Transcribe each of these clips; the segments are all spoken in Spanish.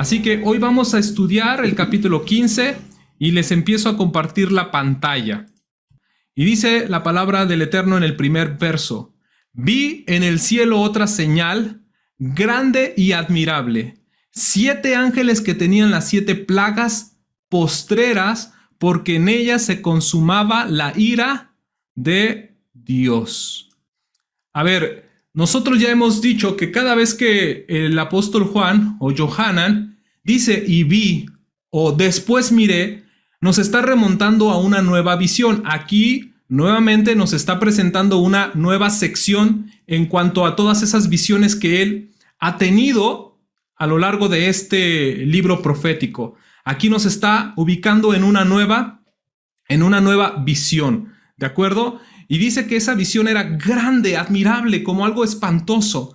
Así que hoy vamos a estudiar el capítulo 15 y les empiezo a compartir la pantalla. Y dice la palabra del Eterno en el primer verso: vi en el cielo otra señal grande y admirable, 7 ángeles que tenían las 7 plagas postreras, porque en ellas se consumaba la ira de Dios. A ver, nosotros ya hemos dicho que cada vez que el apóstol Juan o Yohanan dice y vi o después miré, nos está remontando a una nueva visión. Aquí nuevamente nos está presentando una nueva sección en cuanto a todas esas visiones que él ha tenido a lo largo de este libro profético. Aquí nos está ubicando en una nueva visión, ¿de acuerdo? Y dice que esa visión era grande, admirable, como algo espantoso.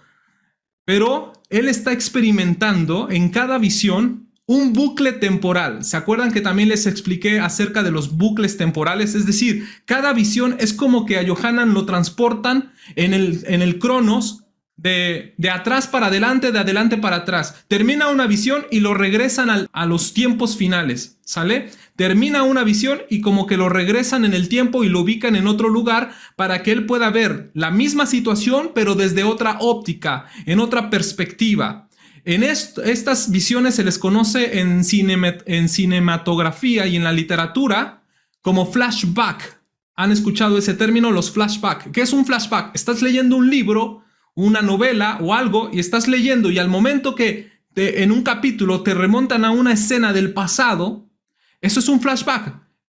Pero él está experimentando en cada visión un bucle temporal. ¿Se acuerdan que también les expliqué acerca de los bucles temporales? Es decir, cada visión es como que a Yohanan lo transportan en el cronos de atrás para adelante, de adelante para atrás. Termina una visión y lo regresan a los tiempos finales, ¿sale? Termina una visión y como que lo regresan en el tiempo y lo ubican en otro lugar para que él pueda ver la misma situación, pero desde otra óptica, en otra perspectiva. En estas visiones se les conoce en cinematografía y en la literatura como flashback. ¿Han escuchado ese término? Los flashback. ¿Qué es un flashback? Estás leyendo un libro, una novela o algo, y estás leyendo, y al momento que en un capítulo te remontan a una escena del pasado, eso es un flashback.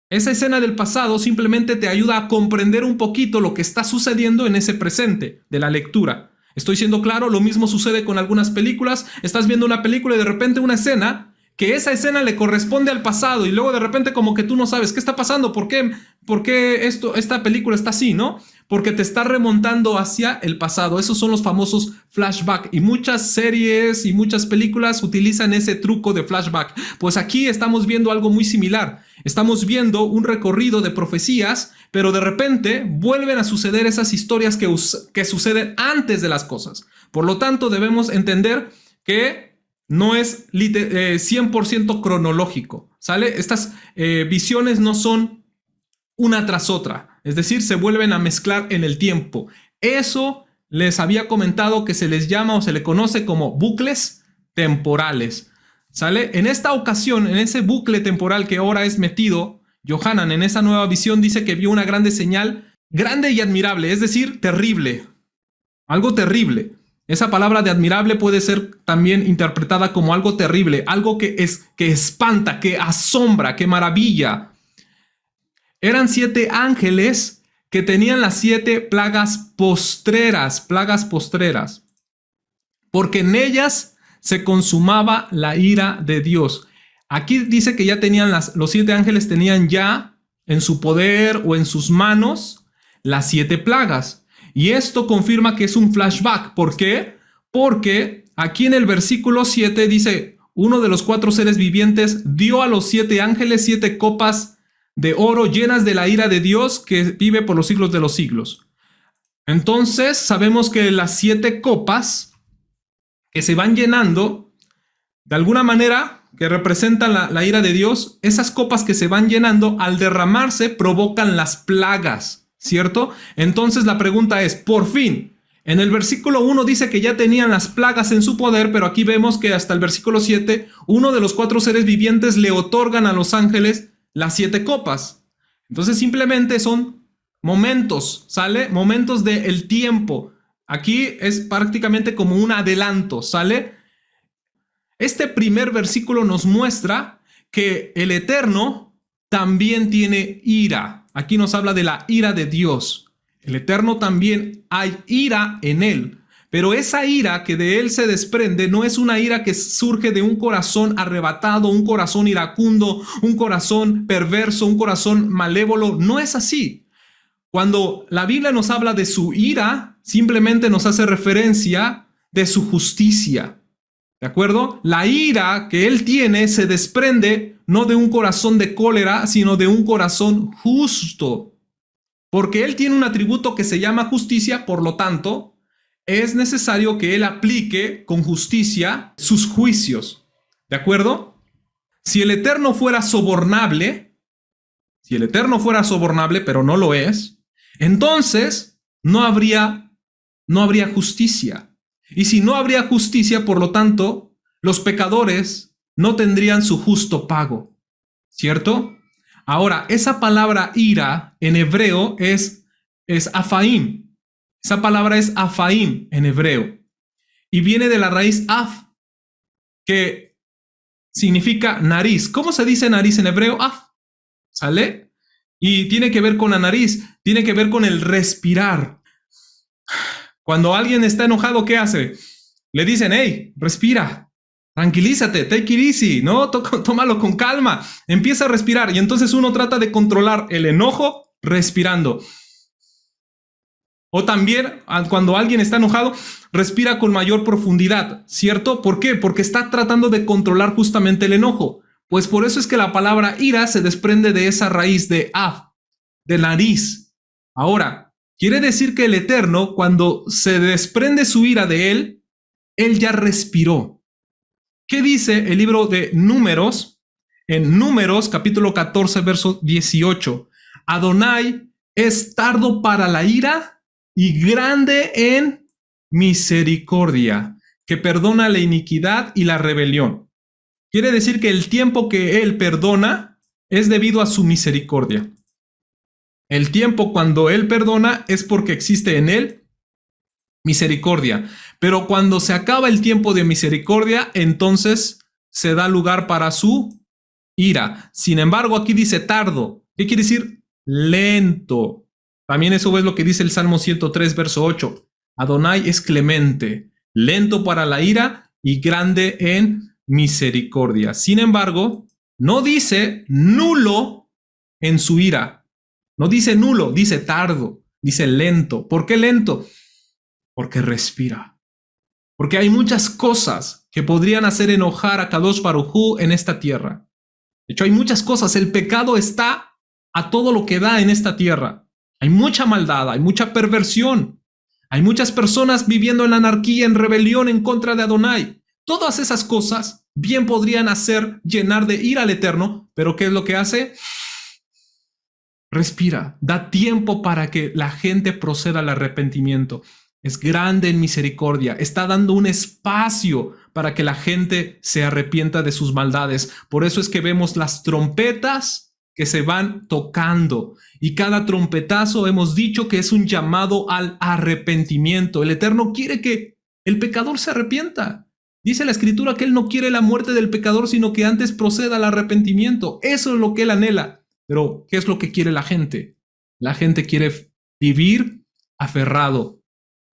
Esa escena del pasado simplemente te ayuda a comprender un poquito lo que está sucediendo en ese presente de la lectura. ¿Estoy siendo claro? Lo mismo sucede con algunas películas. Estás viendo una película y de repente una escena, que esa escena le corresponde al pasado, y luego de repente como que tú no sabes qué está pasando, por qué esta película está así, ¿no? Porque te está remontando hacia el pasado. Esos son los famosos flashback, y muchas series y muchas películas utilizan ese truco de flashback. Pues aquí estamos viendo algo muy similar. Estamos viendo un recorrido de profecías, pero de repente vuelven a suceder esas historias que suceden antes de las cosas. Por lo tanto, debemos entender que no es 100% cronológico, ¿sale? Estas visiones no son una tras otra, es decir, se vuelven a mezclar en el tiempo. Eso les había comentado que se les llama o se le conoce como bucles temporales, ¿sale? En esta ocasión, en ese bucle temporal que ahora es metido, Yohanan en esa nueva visión dice que vio una grande señal, grande y admirable, es decir, terrible, algo terrible. Esa palabra de admirable puede ser también interpretada como algo terrible, algo que espanta, que asombra, que maravilla. Eran 7 ángeles que tenían las 7 plagas postreras, porque en ellas se consumaba la ira de Dios. Aquí dice que ya tenían los 7 ángeles tenían ya en su poder o en sus manos las 7 plagas. Y esto confirma que es un flashback. ¿Por qué? Porque aquí en el versículo 7 dice: uno de los 4 seres vivientes dio a los 7 ángeles 7 copas de oro llenas de la ira de Dios que vive por los siglos de los siglos. Entonces sabemos que las 7 copas que se van llenando, de alguna manera, que representan la ira de Dios, esas copas que se van llenando al derramarse provocan las plagas, ¿cierto? Entonces la pregunta es, por fin, en el versículo 1 dice que ya tenían las plagas en su poder, pero aquí vemos que hasta el versículo 7, uno de los 4 seres vivientes le otorgan a los ángeles las 7 copas. Entonces simplemente son momentos, ¿sale? Momentos del tiempo. Aquí es prácticamente como un adelanto, ¿sale? Este primer versículo nos muestra que el Eterno también tiene ira. Aquí nos habla de la ira de Dios. El Eterno también hay ira en él. Pero esa ira que de él se desprende no es una ira que surge de un corazón arrebatado, un corazón iracundo, un corazón perverso, un corazón malévolo. No es así. Cuando la Biblia nos habla de su ira, simplemente nos hace referencia de su justicia. ¿De acuerdo? La ira que él tiene se desprende no de un corazón de cólera, sino de un corazón justo. Porque él tiene un atributo que se llama justicia, por lo tanto, es necesario que él aplique con justicia sus juicios. ¿De acuerdo? Si el Eterno fuera sobornable, pero no lo es, entonces no habría justicia. Y si no habría justicia, por lo tanto, los pecadores no tendrían su justo pago. ¿Cierto? Ahora, esa palabra ira en hebreo es afaim. Esa palabra es afaim en hebreo. Y viene de la raíz af, que significa nariz. ¿Cómo se dice nariz en hebreo? Af. ¿Sale? Y tiene que ver con la nariz, tiene que ver con el respirar. Cuando alguien está enojado, ¿qué hace? Le dicen, hey, respira, tranquilízate, take it easy, ¿no? Tómalo con calma, empieza a respirar. Y entonces uno trata de controlar el enojo respirando. O también, cuando alguien está enojado, respira con mayor profundidad, ¿cierto? ¿Por qué? Porque está tratando de controlar justamente el enojo. Pues por eso es que la palabra ira se desprende de esa raíz de af, de nariz. Ahora, quiere decir que el Eterno, cuando se desprende su ira de él ya respiró. ¿Qué dice el libro de Números? En Números, capítulo 14, verso 18. Adonai es tardo para la ira y grande en misericordia, que perdona la iniquidad y la rebelión. Quiere decir que el tiempo que él perdona es debido a su misericordia. El tiempo cuando él perdona es porque existe en él misericordia. Pero cuando se acaba el tiempo de misericordia, entonces se da lugar para su ira. Sin embargo, aquí dice tardo. ¿Qué quiere decir? Lento. También eso es lo que dice el Salmo 103, verso 8. Adonai es clemente, lento para la ira y grande en misericordia. Sin embargo, no dice nulo en su ira. No dice nulo, dice tardo, dice lento. ¿Por qué lento? Porque respira. Porque hay muchas cosas que podrían hacer enojar a Kadosh Baruj Hu en esta tierra. De hecho, hay muchas cosas. El pecado está a todo lo que da en esta tierra. Hay mucha maldad, hay mucha perversión. Hay muchas personas viviendo en la anarquía, en rebelión en contra de Adonai. Todas esas cosas bien podrían hacer llenar de ira al Eterno, pero ¿qué es lo que hace? Respira, da tiempo para que la gente proceda al arrepentimiento. Es grande en misericordia, está dando un espacio para que la gente se arrepienta de sus maldades. Por eso es que vemos las trompetas que se van tocando, y cada trompetazo hemos dicho que es un llamado al arrepentimiento. El Eterno quiere que el pecador se arrepienta. Dice la Escritura que Él no quiere la muerte del pecador, sino que antes proceda al arrepentimiento. Eso es lo que Él anhela. Pero, ¿qué es lo que quiere la gente? La gente quiere vivir aferrado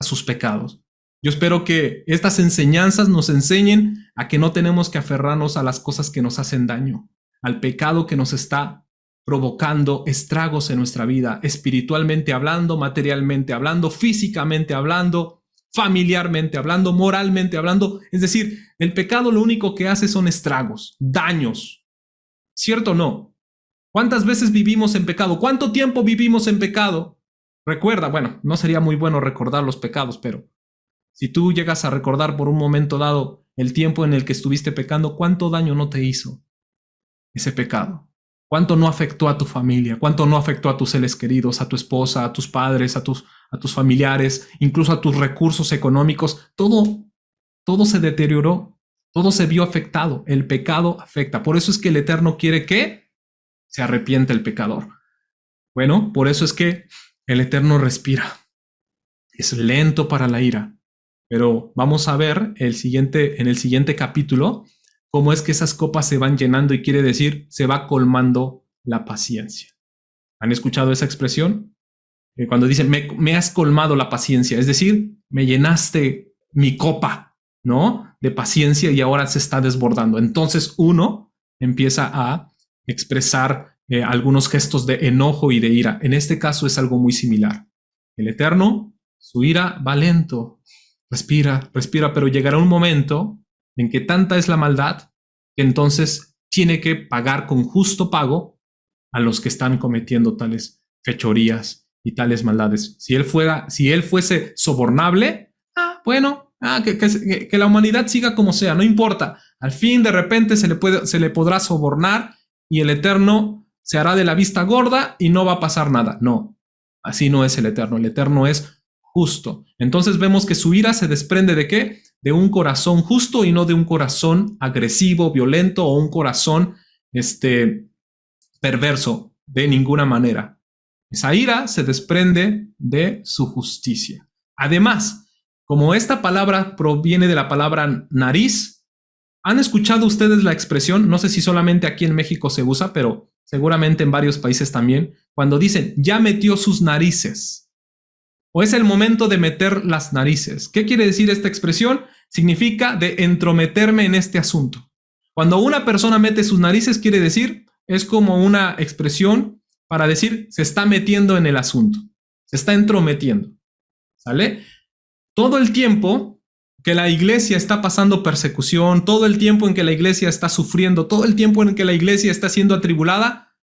a sus pecados. Yo espero que estas enseñanzas nos enseñen a que no tenemos que aferrarnos a las cosas que nos hacen daño, al pecado que nos está provocando estragos en nuestra vida, espiritualmente hablando, materialmente hablando, físicamente hablando, familiarmente hablando, moralmente hablando. Es decir, el pecado lo único que hace son estragos, daños. ¿Cierto o no? ¿Cuántas veces vivimos en pecado? ¿Cuánto tiempo vivimos en pecado? Recuerda, bueno, no sería muy bueno recordar los pecados, pero si tú llegas a recordar por un momento dado el tiempo en el que estuviste pecando, ¿cuánto daño no te hizo ese pecado? ¿Cuánto no afectó a tu familia? ¿Cuánto no afectó a tus seres queridos, a tu esposa, a tus padres, a tus familiares, incluso a tus recursos económicos? Todo se deterioró, todo se vio afectado. El pecado afecta. Por eso es que el Eterno quiere que se arrepienta el pecador. Bueno, por eso es que el Eterno respira. Es lento para la ira. Pero vamos a ver en el siguiente capítulo cómo es que esas copas se van llenando, y quiere decir se va colmando la paciencia. ¿Han escuchado esa expresión? Cuando dicen me has colmado la paciencia, es decir, me llenaste mi copa, ¿no? De paciencia, y ahora se está desbordando. Entonces uno empieza a expresar algunos gestos de enojo y de ira. En este caso es algo muy similar. El Eterno, su ira va lento, respira, pero llegará un momento en que tanta es la maldad que entonces tiene que pagar con justo pago a los que están cometiendo tales fechorías y tales maldades. Si él fuese sobornable, bueno, que la humanidad siga como sea, no importa. al fin de repente se le podrá sobornar y el Eterno se hará de la vista gorda y no va a pasar nada. No, así no es el Eterno es justo. Entonces vemos que su ira se desprende ¿de qué? De un corazón justo y no de un corazón agresivo, violento o un corazón perverso de ninguna manera. Esa ira se desprende de su justicia. Además, como esta palabra proviene de la palabra nariz, ¿han escuchado ustedes la expresión? No sé si solamente aquí en México se usa, pero seguramente en varios países también, cuando dicen, ya metió sus narices, o es el momento de meter las narices. ¿Qué quiere decir esta expresión? Significa de entrometerme en este asunto. Cuando una persona mete sus narices, quiere decir, es como una expresión para decir, se está metiendo en el asunto, se está entrometiendo, ¿sale? Todo el tiempo que la iglesia está pasando persecución, todo el tiempo en que la iglesia está sufriendo, todo el tiempo en que la iglesia está siendo atribulada,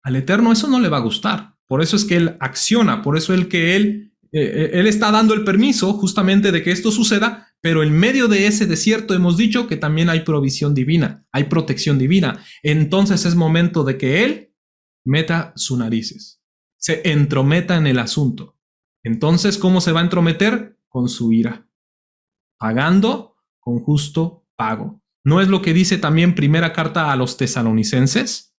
al Eterno eso no le va a gustar. Por eso es que Él acciona, por eso es que Él está dando el permiso justamente de que esto suceda, pero en medio de ese desierto hemos dicho que también hay provisión divina, hay protección divina. Entonces es momento de que Él meta sus narices, se entrometa en el asunto. Entonces, ¿cómo se va a entrometer? Con su ira, pagando con justo pago. ¿No es lo que dice también primera carta a los tesalonicenses?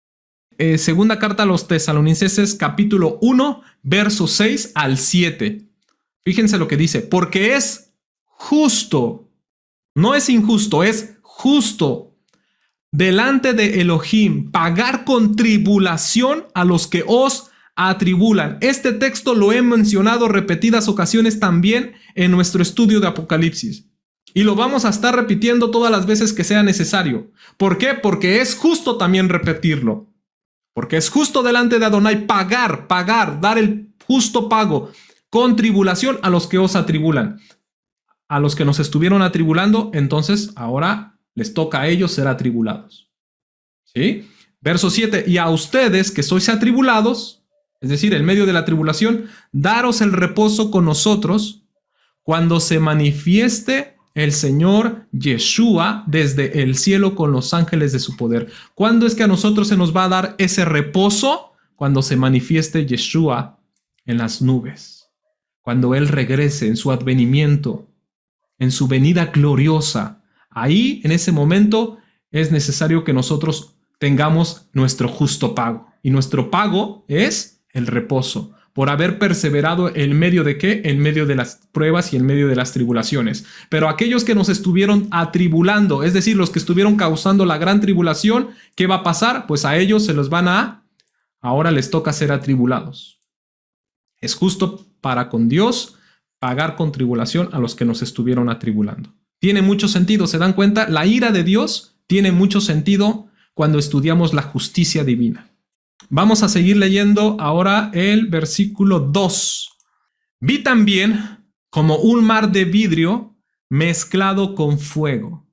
Segunda carta a los tesalonicenses, capítulo 1, versos 6 al 7. Fíjense lo que dice, porque es justo, no es injusto, es justo delante de Elohim pagar con tribulación a los que os atribulan. Este texto lo he mencionado repetidas ocasiones también en nuestro estudio de Apocalipsis. Y lo vamos a estar repitiendo todas las veces que sea necesario. ¿Por qué? Porque es justo también repetirlo. Porque es justo delante de Adonai pagar, dar el justo pago con tribulación a los que os atribulan. A los que nos estuvieron atribulando, entonces ahora les toca a ellos ser atribulados. ¿Sí? Verso 7. Y a ustedes que sois atribulados, es decir, en medio de la tribulación, daros el reposo con nosotros cuando se manifieste el Señor Yeshua desde el cielo con los ángeles de su poder. ¿Cuándo es que a nosotros se nos va a dar ese reposo? Cuando se manifieste Yeshua en las nubes. Cuando Él regrese en su advenimiento, en su venida gloriosa. Ahí, en ese momento, es necesario que nosotros tengamos nuestro justo pago. Y nuestro pago es el reposo, por haber perseverado en medio de ¿qué? En medio de las pruebas y en medio de las tribulaciones. Pero aquellos que nos estuvieron atribulando, es decir, los que estuvieron causando la gran tribulación, ¿qué va a pasar? Pues a ellos se los ahora les toca ser atribulados. Es justo para con Dios pagar con tribulación a los que nos estuvieron atribulando. Tiene mucho sentido, ¿se dan cuenta? La ira de Dios tiene mucho sentido cuando estudiamos la justicia divina. Vamos a seguir leyendo ahora el versículo 2. Vi también como un mar de vidrio mezclado con fuego,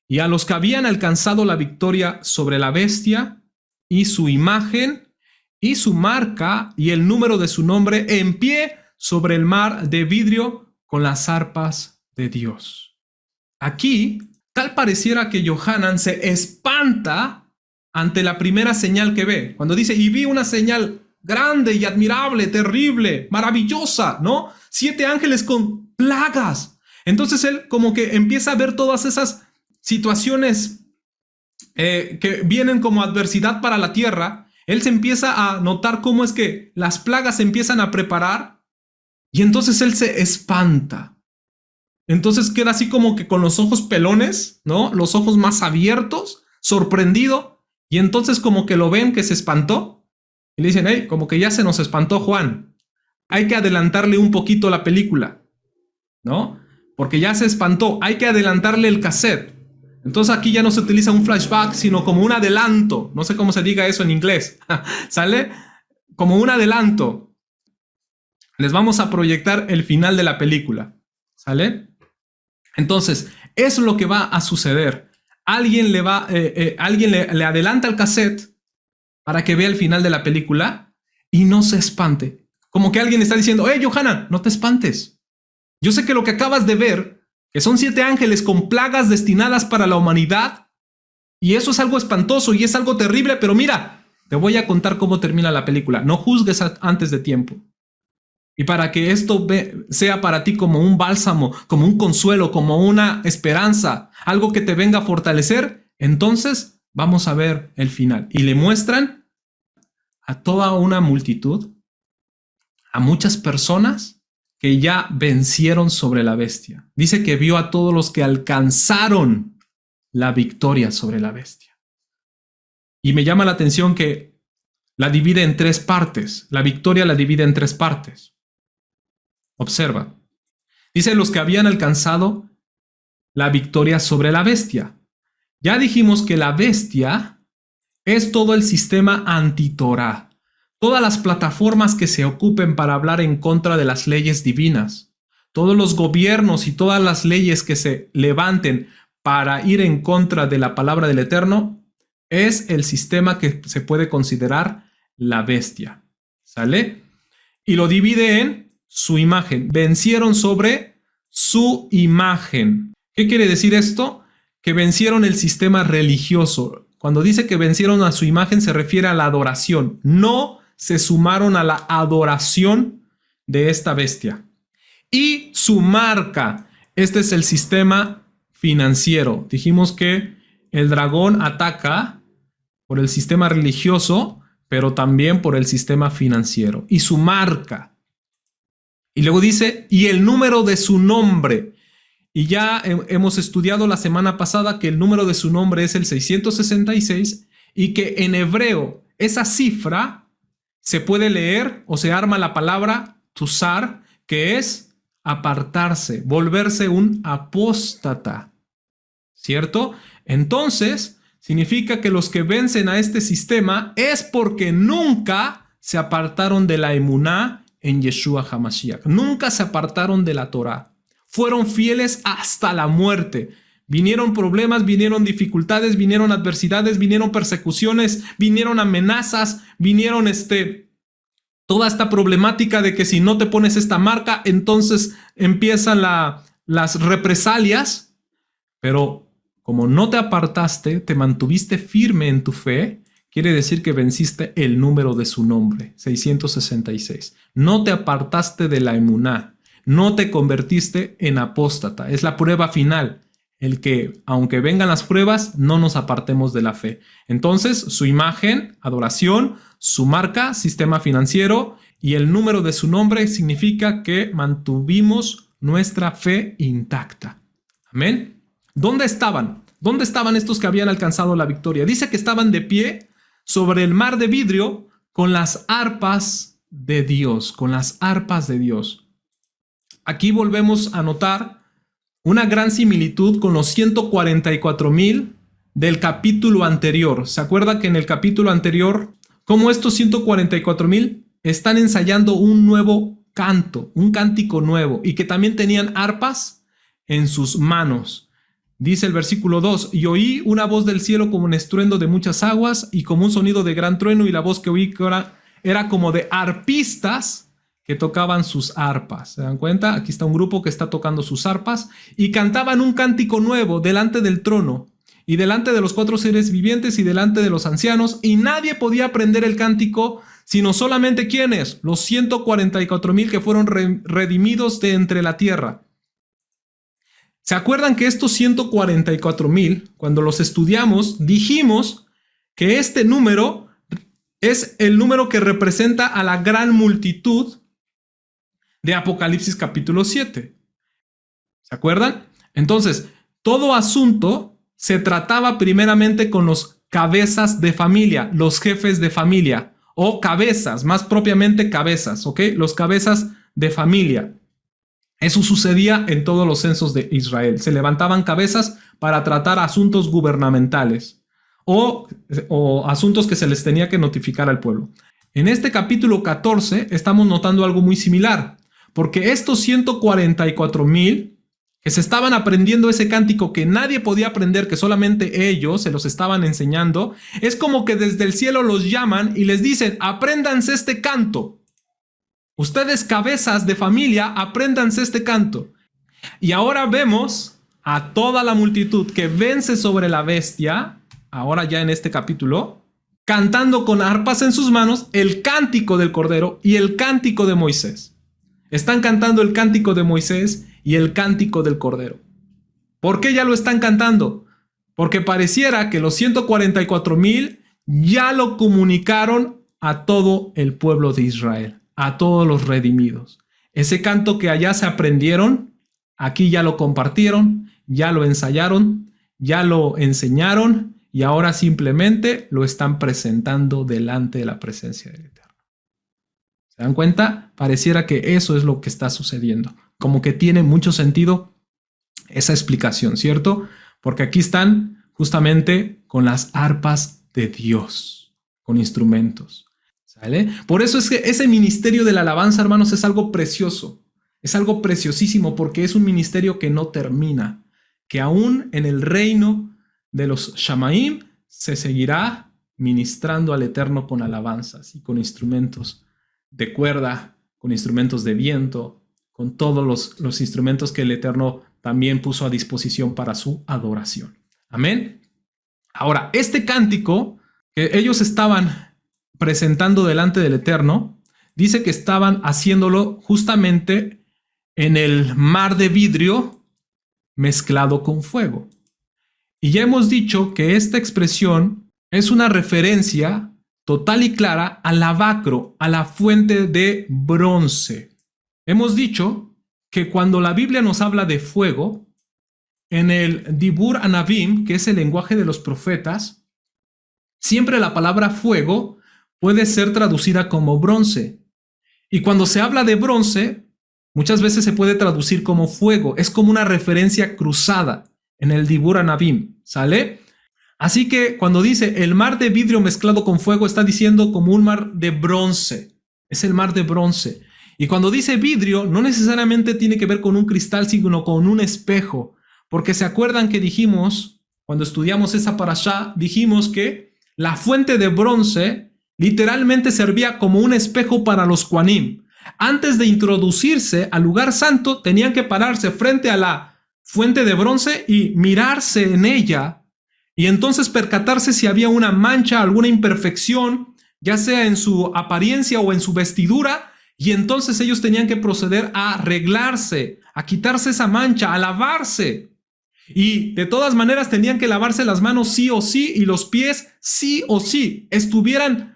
y a los que habían alcanzado la victoria sobre la bestia y su imagen y su marca y el número de su nombre en pie sobre el mar de vidrio con las arpas de Dios. Aquí, tal pareciera que Yohanan se espanta ante la primera señal que ve. Cuando dice, y vi una señal grande y admirable, terrible, maravillosa, ¿no? 7 ángeles con plagas. Entonces él como que empieza a ver todas esas situaciones que vienen como adversidad para la tierra. Él se empieza a notar cómo es que las plagas se empiezan a preparar y entonces él se espanta. Entonces queda así como que con los ojos pelones, ¿no? Los ojos más abiertos, sorprendido. Y entonces como que lo ven que se espantó y le dicen, hey, como que ya se nos espantó Juan. Hay que adelantarle un poquito la película, ¿no? Porque ya se espantó, hay que adelantarle el cassette. Entonces aquí ya no se utiliza un flashback, sino como un adelanto. No sé cómo se diga eso en inglés. ¿Sale? Como un adelanto. Les vamos a proyectar el final de la película. ¿Sale? Entonces, eso es lo que va a suceder. Alguien le adelanta el cassette para que vea el final de la película y no se espante. Como que alguien está diciendo, Yohanan, no te espantes. Yo sé que lo que acabas de ver, que son 7 ángeles con plagas destinadas para la humanidad, Y eso es algo espantoso y es algo terrible, pero mira, te voy a contar cómo termina la película. No juzgues antes de tiempo. Y para que esto sea para ti como un bálsamo, como un consuelo, como una esperanza, algo que te venga a fortalecer, entonces vamos a ver el final. Y le muestran a toda una multitud, a muchas personas que ya vencieron sobre la bestia. Dice que vio a todos los que alcanzaron la victoria sobre la bestia. Y me llama la atención que la divide en tres partes. La victoria la divide en tres partes. Observa. Dice los que habían alcanzado la victoria sobre la bestia. Ya dijimos que la bestia es todo el sistema anti-Torah. Todas las plataformas que se ocupen para hablar en contra de las leyes divinas. Todos los gobiernos y todas las leyes que se levanten para ir en contra de la palabra del Eterno es el sistema que se puede considerar la bestia. ¿Sale? Y lo divide en su imagen. Vencieron sobre su imagen. ¿Qué quiere decir esto? Que vencieron el sistema religioso. Cuando dice que vencieron a su imagen se refiere a la adoración. No se sumaron a la adoración de esta bestia. Y su marca. Este es el sistema financiero. Dijimos que el dragón ataca por el sistema religioso, pero también por el sistema financiero. Y su marca. Y luego dice, y el número de su nombre. Y ya hemos estudiado la semana pasada que el número de su nombre es el 666 y que en hebreo esa cifra se puede leer o se arma la palabra tusar, que es apartarse, volverse un apóstata. ¿Cierto? Entonces, significa que los que vencen a este sistema es porque nunca se apartaron de la emuná en Yeshua HaMashiach. Nunca se apartaron de la Torah. Fueron fieles hasta la muerte. Vinieron problemas, vinieron dificultades, vinieron adversidades, vinieron persecuciones, vinieron amenazas, vinieron toda esta problemática de que si no te pones esta marca, entonces empiezan las represalias. Pero como no te apartaste, te mantuviste firme en tu fe, quiere decir que venciste el número de su nombre, 666. No te apartaste de la emuná, no te convertiste en apóstata. Es la prueba final, el que, aunque vengan las pruebas, no nos apartemos de la fe. Entonces, su imagen, adoración, su marca, sistema financiero y el número de su nombre significa que mantuvimos nuestra fe intacta. Amén. ¿Dónde estaban? ¿Dónde estaban estos que habían alcanzado la victoria? Dice que estaban de pie sobre el mar de vidrio con las arpas de Dios, con las arpas de Dios. Aquí volvemos a notar una gran similitud con los 144,000 del capítulo anterior. ¿Se acuerda que en el capítulo anterior, cómo estos 144,000 están ensayando un nuevo canto, un cántico nuevo, y que también tenían arpas en sus manos? Dice el versículo 2, y oí una voz del cielo como un estruendo de muchas aguas y como un sonido de gran trueno, y la voz que oí era como de arpistas que tocaban sus arpas. ¿Se dan cuenta? Aquí está un grupo que está tocando sus arpas y cantaban un cántico nuevo delante del trono y delante de los 4 seres vivientes y delante de los ancianos, y nadie podía aprender el cántico sino solamente ¿quiénes? Los 144,000 que fueron redimidos de entre la tierra. ¿Se acuerdan que estos 144,000, cuando los estudiamos, dijimos que este número es el número que representa a la gran multitud de Apocalipsis capítulo 7? ¿Se acuerdan? Entonces, todo asunto se trataba primeramente con los cabezas de familia, los jefes de familia, o cabezas, más propiamente cabezas, ¿ok? Los cabezas de familia. Eso sucedía en todos los censos de Israel. Se levantaban cabezas para tratar asuntos gubernamentales o asuntos que se les tenía que notificar al pueblo. En este capítulo 14 estamos notando algo muy similar, porque estos 144,000 que se estaban aprendiendo ese cántico que nadie podía aprender, que solamente ellos se los estaban enseñando, es como que desde el cielo los llaman y les dicen, apréndanse este canto. Ustedes, cabezas de familia, apréndanse este canto. Y ahora vemos a toda la multitud que vence sobre la bestia ahora ya en este capítulo, cantando con arpas en sus manos el cántico del Cordero y el cántico de Moisés. Están cantando el cántico de Moisés y el cántico del Cordero. ¿Por qué ya lo están cantando? Porque pareciera que los 144,000 ya lo comunicaron a todo el pueblo de Israel, a todos los redimidos. Ese canto que allá se aprendieron, aquí ya lo compartieron, ya lo ensayaron, ya lo enseñaron y ahora simplemente lo están presentando delante de la presencia del Eterno. ¿Se dan cuenta? Pareciera que eso es lo que está sucediendo. Como que tiene mucho sentido esa explicación, ¿cierto? Porque aquí están justamente con las arpas de Dios, con instrumentos. ¿Sale? Por eso es que ese ministerio de la alabanza, hermanos, es algo precioso. Es algo preciosísimo porque es un ministerio que no termina. Que aún en el reino de los Shamaim se seguirá ministrando al Eterno con alabanzas y con instrumentos de cuerda, con instrumentos de viento, con todos los instrumentos que el Eterno también puso a disposición para su adoración. Amén. Ahora, este cántico que ellos estaban presentando delante del Eterno, dice que estaban haciéndolo justamente en el mar de vidrio mezclado con fuego. Y ya hemos dicho que esta expresión es una referencia total y clara al lavacro, a la fuente de bronce. Hemos dicho que cuando la Biblia nos habla de fuego, en el Dibur Anavim, que es el lenguaje de los profetas, siempre la palabra fuego puede ser traducida como bronce. Y cuando se habla de bronce, muchas veces se puede traducir como fuego. Es como una referencia cruzada en el Dibur Anavim, ¿sale? Así que cuando dice el mar de vidrio mezclado con fuego, está diciendo como un mar de bronce. Es el mar de bronce. Y cuando dice vidrio, no necesariamente tiene que ver con un cristal, sino con un espejo. Porque se acuerdan que dijimos, cuando estudiamos esa parashá, dijimos que la fuente de bronce literalmente servía como un espejo para los Kohanim. Antes de introducirse al lugar santo, tenían que pararse frente a la fuente de bronce y mirarse en ella, y entonces percatarse si había una mancha, alguna imperfección, ya sea en su apariencia o en su vestidura, y entonces ellos tenían que proceder a arreglarse, a quitarse esa mancha, a lavarse. Y de todas maneras tenían que lavarse las manos sí o sí, y los pies sí o sí, estuvieran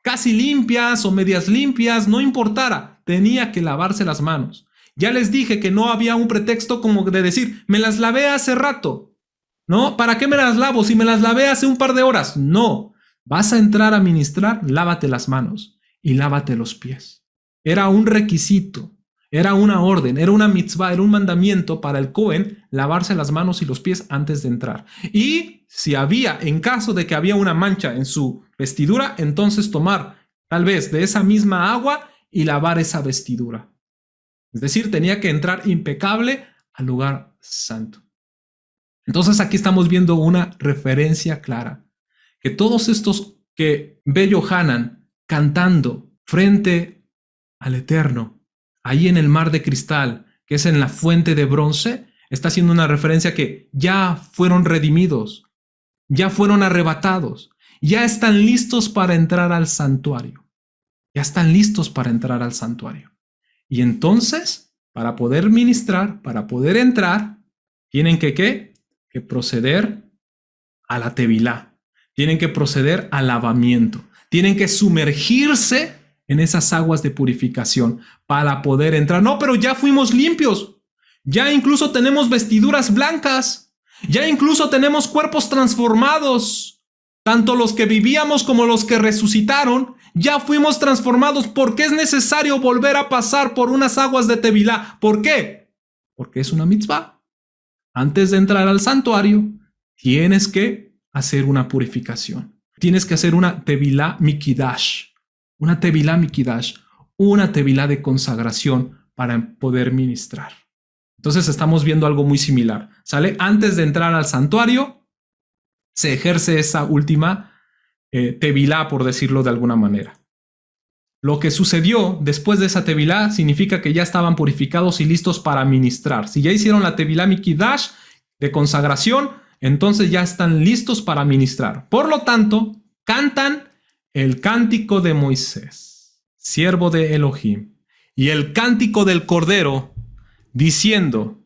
casi limpias o medias limpias, no importara, tenía que lavarse las manos. Ya les dije que no había un pretexto como de decir, me las lavé hace rato, ¿no? ¿Para qué me las lavo si me las lavé hace un par de horas? No, vas a entrar a ministrar, lávate las manos y lávate los pies. Era un requisito, era una orden, era una mitzvah, era un mandamiento para el Cohen lavarse las manos y los pies antes de entrar. Y si había, en caso de que había una mancha en su vestidura, entonces tomar tal vez de esa misma agua y lavar esa vestidura. Es decir, tenía que entrar impecable al lugar santo. Entonces aquí estamos viendo una referencia clara, que todos estos que ve Yohanan cantando frente al Eterno, ahí en el mar de cristal, que es en la fuente de bronce, está haciendo una referencia que ya fueron redimidos, ya fueron arrebatados, ya están listos para entrar al santuario. Ya están listos para entrar al santuario. Y entonces, para poder ministrar, para poder entrar, tienen que ¿qué? Que proceder a la tevilá. Tienen que proceder al lavamiento. Tienen que sumergirse en esas aguas de purificación para poder entrar. No, pero ya fuimos limpios. Ya incluso tenemos vestiduras blancas. Ya incluso tenemos cuerpos transformados. Tanto los que vivíamos como los que resucitaron, ya fuimos transformados. ¿Por qué es necesario volver a pasar por unas aguas de tevilá? ¿Por qué? Porque es una mitzvah. Antes de entrar al santuario, tienes que hacer una purificación. Tienes que hacer una tevilá mikidash. Una tevilá mikidash. Una tevilá de consagración para poder ministrar. Entonces estamos viendo algo muy similar. ¿Sale? Antes de entrar al santuario, se ejerce esa última tevilá, por decirlo de alguna manera. Lo que sucedió después de esa tevilá significa que ya estaban purificados y listos para ministrar. Si ya hicieron la tevilá mikidash de consagración, entonces ya están listos para ministrar. Por lo tanto, cantan el cántico de Moisés, siervo de Elohim, y el cántico del Cordero, diciendo: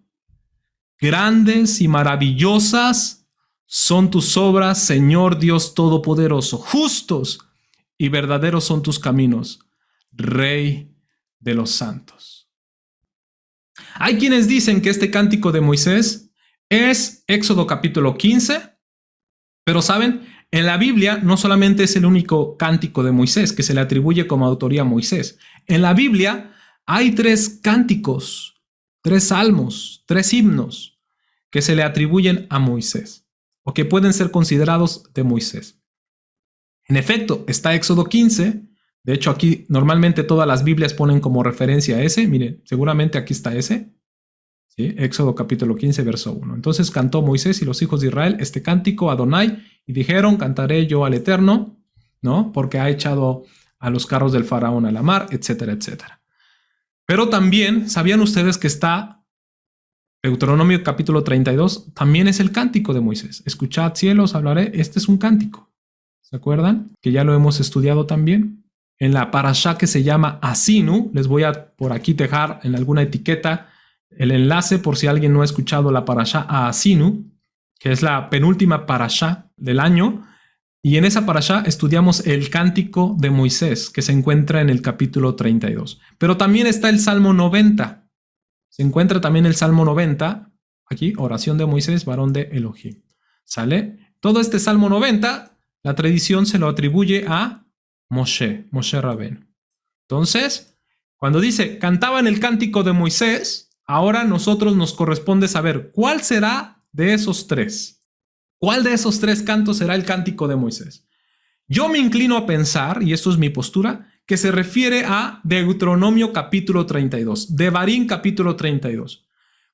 grandes y maravillosas son tus obras, Señor Dios Todopoderoso. Justos y verdaderos son tus caminos, Rey de los santos. Hay quienes dicen que este cántico de Moisés es Éxodo capítulo 15, pero saben, en la Biblia no solamente es el único cántico de Moisés que se le atribuye como autoría a Moisés. En la Biblia hay 3 cánticos, 3 salmos, 3 himnos que se le atribuyen a Moisés o que pueden ser considerados de Moisés. En efecto, está Éxodo 15. De hecho, aquí normalmente todas las Biblias ponen como referencia a ese. Miren, seguramente aquí está ese. ¿Sí? Éxodo capítulo 15, verso 1. Entonces cantó Moisés y los hijos de Israel este cántico a Adonai y dijeron: cantaré yo al Eterno, ¿no? Porque ha echado a los carros del faraón a la mar, etcétera, etcétera. Pero también, ¿sabían ustedes que está Deuteronomio capítulo 32? También es el cántico de Moisés. Escuchad, cielos, hablaré. Este es un cántico. ¿Se acuerdan? Que ya lo hemos estudiado también. En la parashá que se llama Asinu, les voy a por aquí dejar en alguna etiqueta el enlace por si alguien no ha escuchado la parashá a Asinu, que es la penúltima parashá del año. Y en esa parashá estudiamos el cántico de Moisés, que se encuentra en el capítulo 32. Pero también está el Salmo 90. Se encuentra también el Salmo 90, aquí, oración de Moisés, varón de Elohim. ¿Sale? Todo este Salmo 90, la tradición se lo atribuye a Moshe Rabbeinu. Entonces, cuando dice, cantaban el cántico de Moisés, ahora a nosotros nos corresponde saber cuál será de esos 3. ¿Cuál de esos 3 cantos será el cántico de Moisés? Yo me inclino a pensar, y esto es mi postura, que se refiere a Deuteronomio capítulo 32, Devarim capítulo 32.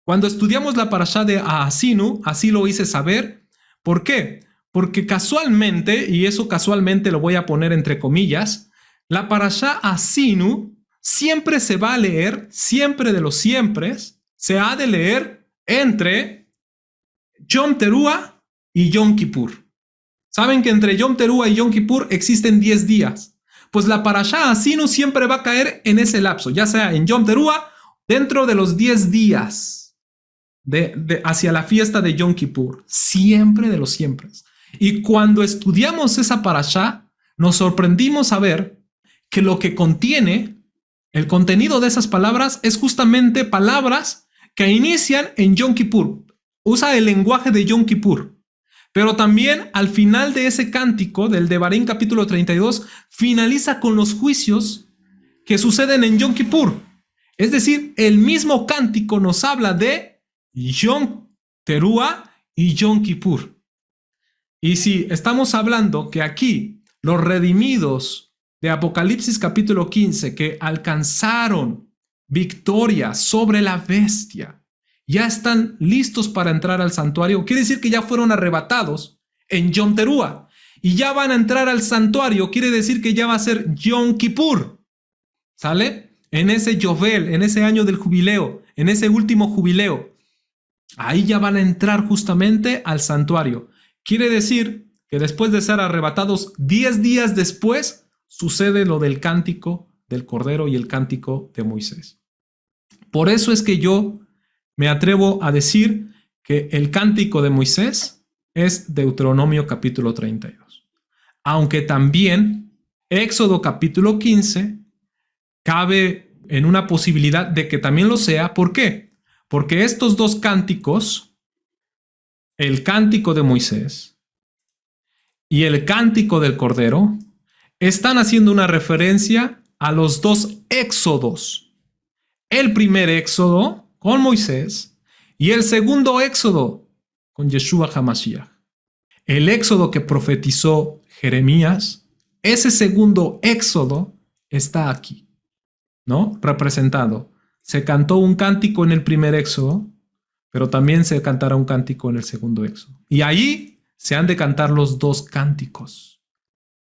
Cuando estudiamos la parashá de Asinu, así lo hice saber. ¿Por qué? Porque casualmente, y eso casualmente lo voy a poner entre comillas, la parashá Asinu siempre se va a leer, siempre de los siempres, se ha de leer entre Yom Teruah y Yom Kippur. Saben que entre Yom Teruah y Yom Kippur existen 10 días. Pues la parashá Asinu siempre va a caer en ese lapso, ya sea en Yom Teruah, dentro de los 10 días hacia la fiesta de Yom Kippur. Siempre de los siempre. Y cuando estudiamos esa parashá, nos sorprendimos a ver que lo que contiene, el contenido de esas palabras, es justamente palabras que inician en Yom Kippur. Usa el lenguaje de Yom Kippur. Pero también al final de ese cántico del Devarim capítulo 32 finaliza con los juicios que suceden en Yom Kippur. Es decir, el mismo cántico nos habla de Yom Teruah y Yom Kippur. Y si estamos hablando que aquí los redimidos de Apocalipsis capítulo 15 que alcanzaron victoria sobre la bestia, ya están listos para entrar al santuario, quiere decir que ya fueron arrebatados en Yom Teruah y ya van a entrar al santuario, quiere decir que ya va a ser Yom Kippur, ¿sale? En ese Yovel, en ese año del jubileo, en ese último jubileo, ahí ya van a entrar justamente al santuario. Quiere decir que después de ser arrebatados 10 días después, sucede lo del cántico del Cordero y el cántico de Moisés. Por eso es que yo me atrevo a decir que el cántico de Moisés es Deuteronomio capítulo 32. Aunque también Éxodo capítulo 15 cabe en una posibilidad de que también lo sea. ¿Por qué? Porque estos 2 cánticos, el cántico de Moisés y el cántico del Cordero, están haciendo una referencia a los 2 éxodos. El primer éxodo con Moisés y el segundo éxodo con Yeshua HaMashiach. El éxodo que profetizó Jeremías, ese segundo éxodo está aquí, ¿no? Representado. Se cantó un cántico en el primer éxodo, pero también se cantará un cántico en el segundo éxodo. Y ahí se han de cantar los 2 cánticos,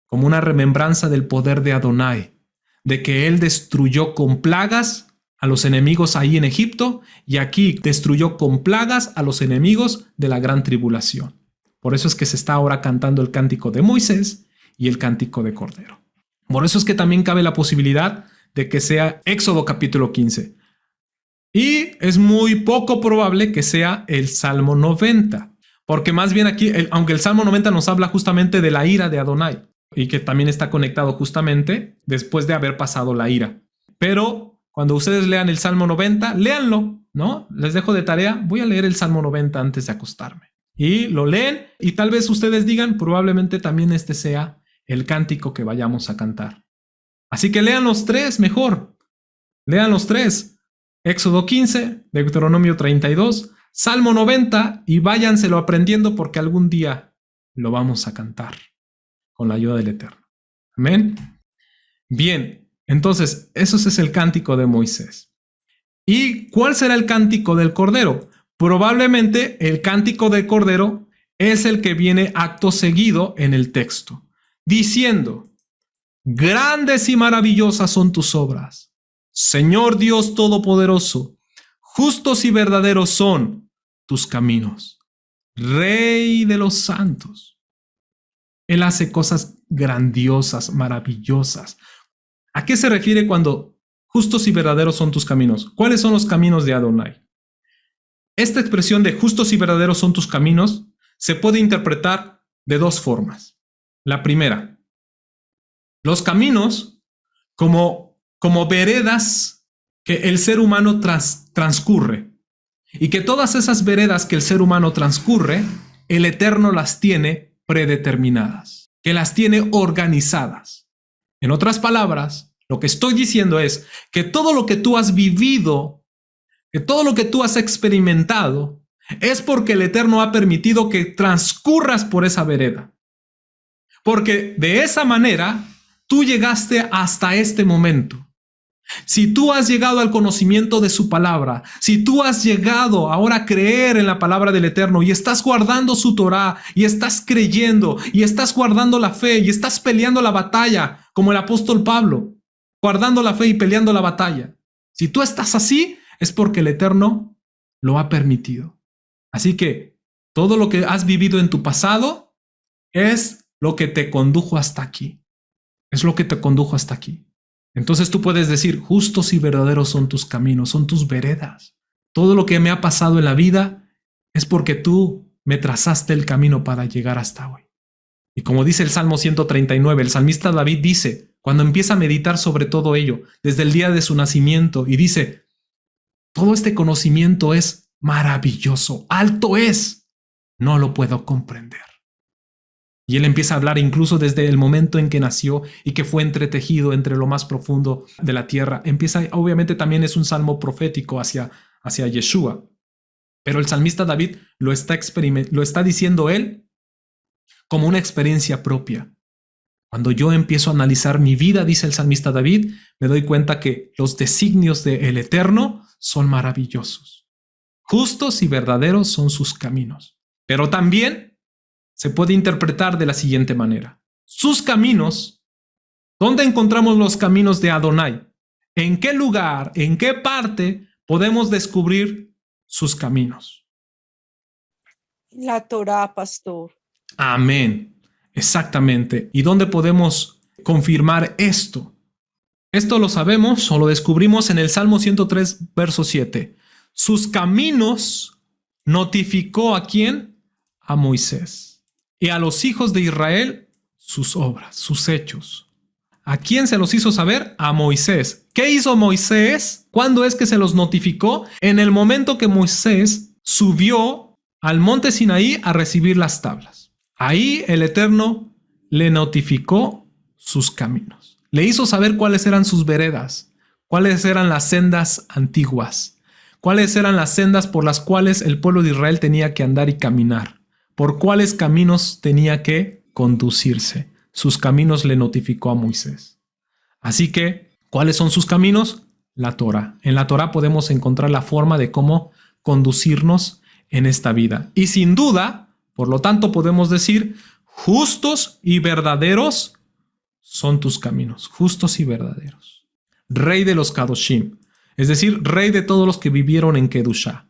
como una remembranza del poder de Adonai, de que él destruyó con plagas a los enemigos ahí en Egipto y aquí destruyó con plagas a los enemigos de la gran tribulación. Por eso es que se está ahora cantando el cántico de Moisés y el cántico de Cordero. Por eso es que también cabe la posibilidad de que sea Éxodo capítulo 15. Y es muy poco probable que sea el Salmo 90. Porque más bien aquí, aunque el Salmo 90 nos habla justamente de la ira de Adonai, y que también está conectado justamente después de haber pasado la ira. Pero cuando ustedes lean el Salmo 90, léanlo, ¿no? Les dejo de tarea, voy a leer el Salmo 90 antes de acostarme. Y lo leen y tal vez ustedes digan, probablemente también este sea el cántico que vayamos a cantar. Así que lean los tres mejor. Lean los tres. Éxodo 15, Deuteronomio 32, Salmo 90 y váyanselo aprendiendo porque algún día lo vamos a cantar con la ayuda del Eterno. Amén. Bien, entonces, eso es el cántico de Moisés. ¿Y cuál será el cántico del Cordero? Probablemente el cántico del Cordero es el que viene acto seguido en el texto, diciendo: grandes y maravillosas son tus obras, Señor Dios Todopoderoso, justos y verdaderos son tus caminos, Rey de los santos. Él hace cosas grandiosas, maravillosas. ¿A qué se refiere cuando justos y verdaderos son tus caminos? ¿Cuáles son los caminos de Adonai? Esta expresión de justos y verdaderos son tus caminos se puede interpretar de dos formas. La primera, los caminos como veredas que el ser humano transcurre, y que todas esas veredas que el ser humano transcurre, el Eterno las tiene predeterminadas, que las tiene organizadas. En otras palabras, lo que estoy diciendo es que todo lo que tú has vivido, que todo lo que tú has experimentado, es porque el Eterno ha permitido que transcurras por esa vereda. Porque de esa manera tú llegaste hasta este momento. Si tú has llegado al conocimiento de su palabra, si tú has llegado ahora a creer en la palabra del Eterno y estás guardando su Torá y estás creyendo y estás guardando la fe y estás peleando la batalla como el apóstol Pablo, guardando la fe y peleando la batalla. Si tú estás así, es porque el Eterno lo ha permitido. Así que todo lo que has vivido en tu pasado es lo que te condujo hasta aquí. Es lo que te condujo hasta aquí. Entonces tú puedes decir, justos y verdaderos son tus caminos, son tus veredas. Todo lo que me ha pasado en la vida es porque tú me trazaste el camino para llegar hasta hoy. Y como dice el Salmo 139, el salmista David dice, cuando empieza a meditar sobre todo ello, desde el día de su nacimiento, y dice, todo este conocimiento es maravilloso, alto es, no lo puedo comprender. Y él empieza a hablar incluso desde el momento en que nació y que fue entretejido entre lo más profundo de la tierra. Obviamente también es un salmo profético hacia Yeshua. Pero el salmista David lo está diciendo él como una experiencia propia. Cuando yo empiezo a analizar mi vida, dice el salmista David, me doy cuenta que los designios del Eterno son maravillosos. Justos y verdaderos son sus caminos. Pero también se puede interpretar de la siguiente manera. Sus caminos, ¿dónde encontramos los caminos de Adonai? ¿En qué lugar, en qué parte podemos descubrir sus caminos? La Torá, pastor. Amén. Exactamente. ¿Y dónde podemos confirmar esto? Esto lo sabemos o lo descubrimos en el Salmo 103, verso 7. Sus caminos notificó ¿a quién? A Moisés. Y a los hijos de Israel sus obras, sus hechos. ¿A quién se los hizo saber? A Moisés. ¿Qué hizo Moisés? ¿Cuándo es que se los notificó? En el momento que Moisés subió al monte Sinaí a recibir las tablas. Ahí el Eterno le notificó sus caminos. Le hizo saber cuáles eran sus veredas, cuáles eran las sendas antiguas, cuáles eran las sendas por las cuales el pueblo de Israel tenía que andar y caminar. Por cuáles caminos tenía que conducirse. Sus caminos le notificó a Moisés. Así que, ¿cuáles son sus caminos? La Torá. En la Torá podemos encontrar la forma de cómo conducirnos en esta vida. Y sin duda, por lo tanto, podemos decir, justos y verdaderos son tus caminos. Justos y verdaderos. Rey de los Kadoshim. Es decir, Rey de todos los que vivieron en Kedushá.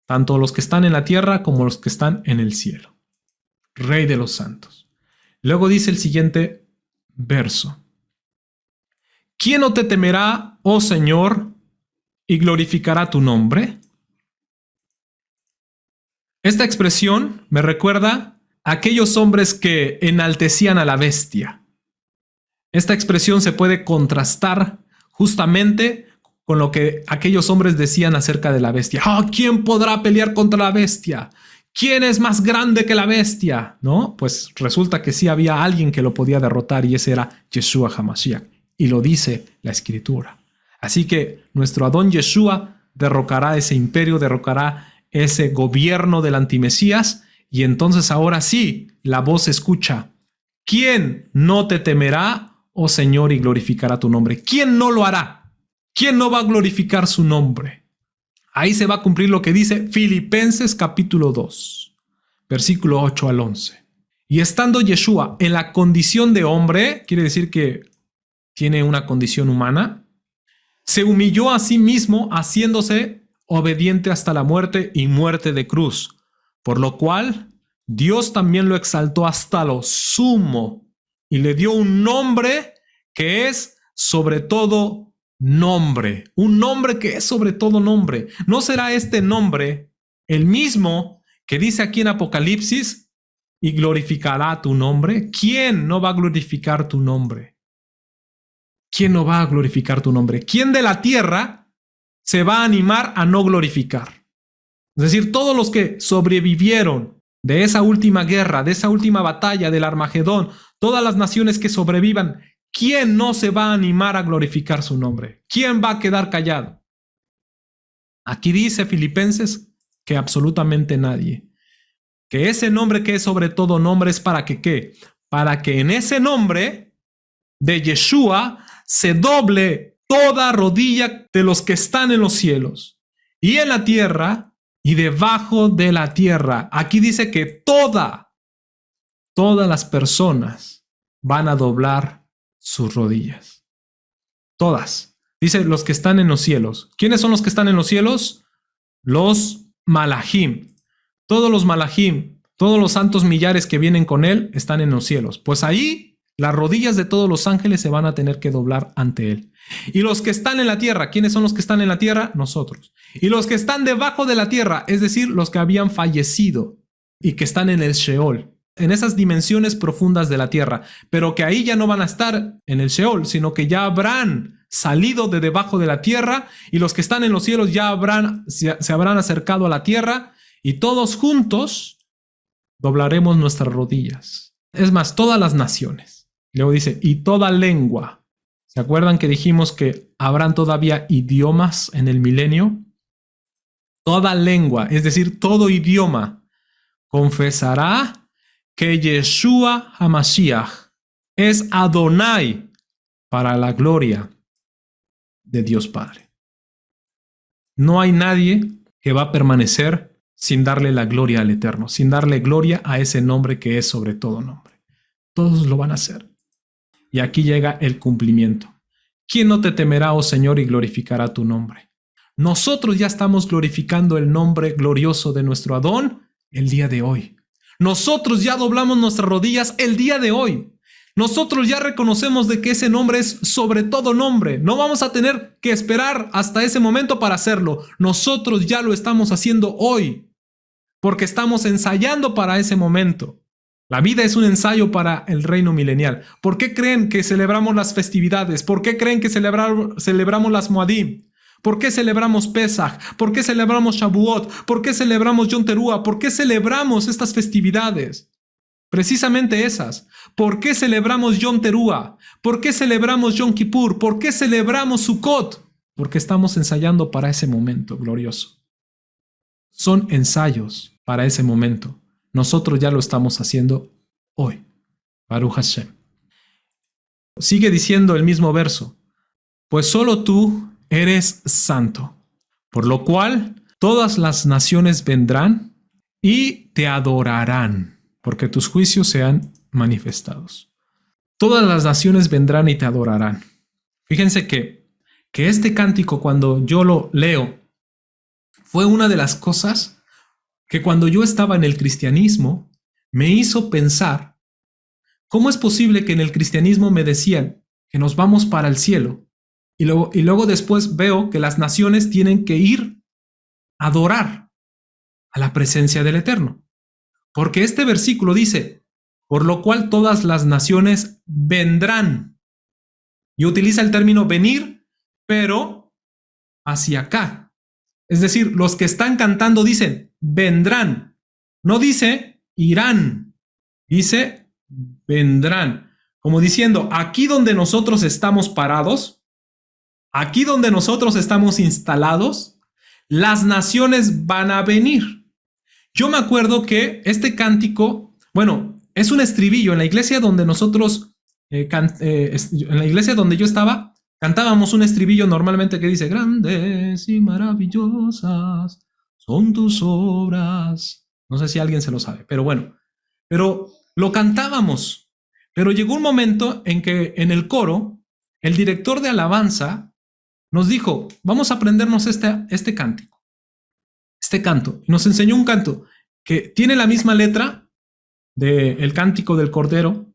Tanto los que están en la tierra como los que están en el cielo. Rey de los santos. Luego dice el siguiente verso. ¿Quién no te temerá, oh Señor, y glorificará tu nombre? Esta expresión me recuerda a aquellos hombres que enaltecían a la bestia. Esta expresión se puede contrastar justamente con lo que aquellos hombres decían acerca de la bestia. ¿Quién podrá pelear contra la bestia? ¿Quién es más grande que la bestia? ¿No? Pues resulta que sí había alguien que lo podía derrotar y ese era Yeshua HaMashiach. Y lo dice la Escritura. Así que nuestro Adón Yeshua derrocará ese imperio, derrocará ese gobierno del antimesías y entonces ahora sí, la voz se escucha. ¿Quién no te temerá, oh Señor, y glorificará tu nombre? ¿Quién no lo hará? ¿Quién no va a glorificar su nombre? Ahí se va a cumplir lo que dice Filipenses capítulo 2, versículo 8 al 11. Y estando Yeshua en la condición de hombre, quiere decir que tiene una condición humana, se humilló a sí mismo haciéndose obediente hasta la muerte y muerte de cruz, por lo cual Dios también lo exaltó hasta lo sumo y le dio un nombre que es sobre todo nombre, un nombre que es sobre todo nombre. ¿No será este nombre el mismo que dice aquí en Apocalipsis y glorificará tu nombre? ¿Quién no va a glorificar tu nombre? ¿Quién no va a glorificar tu nombre? ¿Quién de la tierra se va a animar a no glorificar? Es decir, todos los que sobrevivieron de esa última guerra, de esa última batalla del Armagedón, todas las naciones que sobrevivan, ¿quién no se va a animar a glorificar su nombre? ¿Quién va a quedar callado? Aquí dice Filipenses que absolutamente nadie. Que ese nombre que es sobre todo nombre es para que ¿qué? Para que en ese nombre de Yeshua se doble toda rodilla de los que están en los cielos y en la tierra y debajo de la tierra. Aquí dice que todas las personas van a doblar sus rodillas. Todas. Dice los que están en los cielos. ¿Quiénes son los que están en los cielos? Los malajim. Todos los malajim, todos los santos millares que vienen con él están en los cielos. Pues ahí las rodillas de todos los ángeles se van a tener que doblar ante él. Y los que están en la tierra, ¿quiénes son los que están en la tierra? Nosotros. Y los que están debajo de la tierra, es decir, los que habían fallecido y que están en el Sheol, en esas dimensiones profundas de la tierra, pero que ahí ya no van a estar en el Sheol, sino que ya habrán salido de debajo de la tierra y los que están en los cielos ya se habrán acercado a la tierra y todos juntos doblaremos nuestras rodillas. Es más, todas las naciones. Luego dice, y toda lengua. ¿Se acuerdan que dijimos que habrán todavía idiomas en el milenio? Toda lengua, es decir, todo idioma, confesará que Yeshua HaMashiach es Adonai para la gloria de Dios Padre. No hay nadie que va a permanecer sin darle la gloria al Eterno, sin darle gloria a ese nombre que es sobre todo nombre. Todos lo van a hacer. Y aquí llega el cumplimiento. ¿Quién no te temerá, oh Señor, y glorificará tu nombre? Nosotros ya estamos glorificando el nombre glorioso de nuestro Adón el día de hoy. Nosotros ya doblamos nuestras rodillas el día de hoy. Nosotros ya reconocemos de que ese nombre es sobre todo nombre. No vamos a tener que esperar hasta ese momento para hacerlo. Nosotros ya lo estamos haciendo hoy, porque estamos ensayando para ese momento. La vida es un ensayo para el reino milenial. ¿Por qué creen que celebramos las festividades? ¿Por qué creen que celebramos las Moadim? ¿Por qué celebramos Pesach? ¿Por qué celebramos Shavuot? ¿Por qué celebramos Yom Teruah? ¿Por qué celebramos estas festividades? Precisamente esas. ¿Por qué celebramos Yom Teruah? ¿Por qué celebramos Yom Kippur? ¿Por qué celebramos Sukkot? Porque estamos ensayando para ese momento glorioso. Son ensayos para ese momento. Nosotros ya lo estamos haciendo hoy. Baruch Hashem. Sigue diciendo el mismo verso. Pues solo tú eres santo, por lo cual todas las naciones vendrán y te adorarán, porque tus juicios sean manifestados. Todas las naciones vendrán y te adorarán. Fíjense que este cántico, cuando yo lo leo, fue una de las cosas que cuando yo estaba en el cristianismo me hizo pensar cómo es posible que en el cristianismo me decían que nos vamos para el cielo y luego después veo que las naciones tienen que ir a adorar a la presencia del Eterno. Porque este versículo dice, por lo cual todas las naciones vendrán. Y utiliza el término venir, pero hacia acá. Es decir, los que están cantando dicen, vendrán. No dice, irán. Dice, vendrán. Como diciendo, aquí donde nosotros estamos parados, aquí donde nosotros estamos instalados, las naciones van a venir. Yo me acuerdo que este cántico, bueno, es un estribillo en la iglesia donde nosotros, en la iglesia donde yo estaba, cantábamos un estribillo normalmente que dice, grandes y maravillosas son tus obras. No sé si alguien se lo sabe, pero bueno, pero lo cantábamos. Pero llegó un momento en que en el coro, el director de alabanza nos dijo, vamos a aprendernos este cántico, este canto. Y nos enseñó un canto que tiene la misma letra del cántico del Cordero,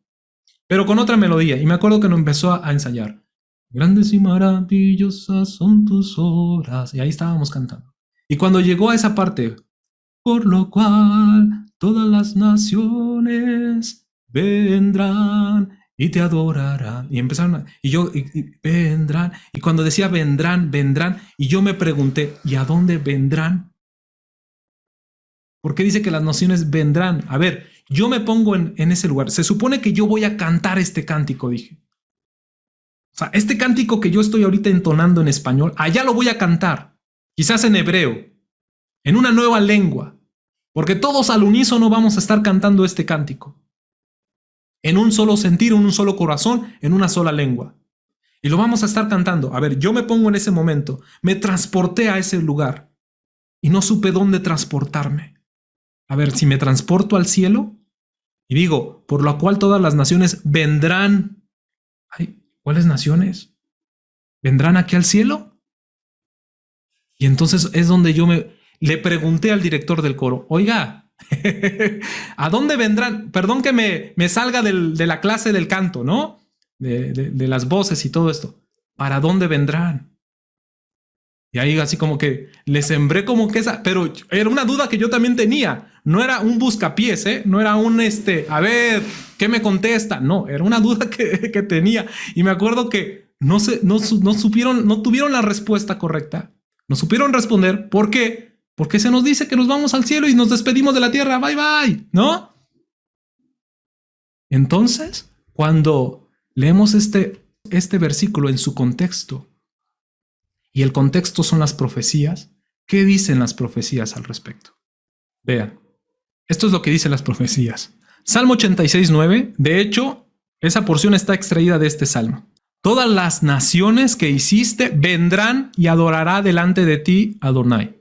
pero con otra melodía. Y me acuerdo que nos empezó a ensayar. Grandes y maravillosas son tus obras. Y ahí estábamos cantando. Y cuando llegó a esa parte, por lo cual todas las naciones vendrán y te adorarán. Y empezaron y vendrán. Y cuando decía vendrán, vendrán. Y yo me pregunté, ¿y a dónde vendrán? ¿Por qué dice que las naciones vendrán? A ver, yo me pongo en ese lugar. Se supone que yo voy a cantar este cántico, dije. O sea, este cántico que yo estoy ahorita entonando en español, allá lo voy a cantar. Quizás en hebreo, en una nueva lengua. Porque todos al unísono vamos a estar cantando este cántico. En un solo sentir, en un solo corazón, en una sola lengua. Y lo vamos a estar cantando. A ver, yo me pongo en ese momento. Me transporté a ese lugar. Y no supe dónde transportarme. A ver, si me transporto al cielo y digo, por lo cual todas las naciones vendrán. Ay, ¿cuáles naciones? ¿Vendrán aquí al cielo? Y entonces es donde yo le pregunté al director del coro, oiga, ¿a dónde vendrán? Perdón que me salga de la clase del canto, ¿no? De las voces y todo esto. ¿Para dónde vendrán? Y ahí así como que le sembré como que esa, pero era una duda que yo también tenía. No era un buscapiés, ¿eh? No era un a ver, ¿qué me contesta? No, era una duda que tenía. Y me acuerdo que no tuvieron la respuesta correcta. No supieron responder. ¿Por qué? Porque se nos dice que nos vamos al cielo y nos despedimos de la tierra. Bye, bye, ¿no? Entonces, cuando leemos este versículo en su contexto, y el contexto son las profecías, ¿qué dicen las profecías al respecto? Vean, esto es lo que dicen las profecías. Salmo 86:9, de hecho, esa porción está extraída de este salmo. Todas las naciones que hiciste vendrán y adorará delante de ti, Adonai,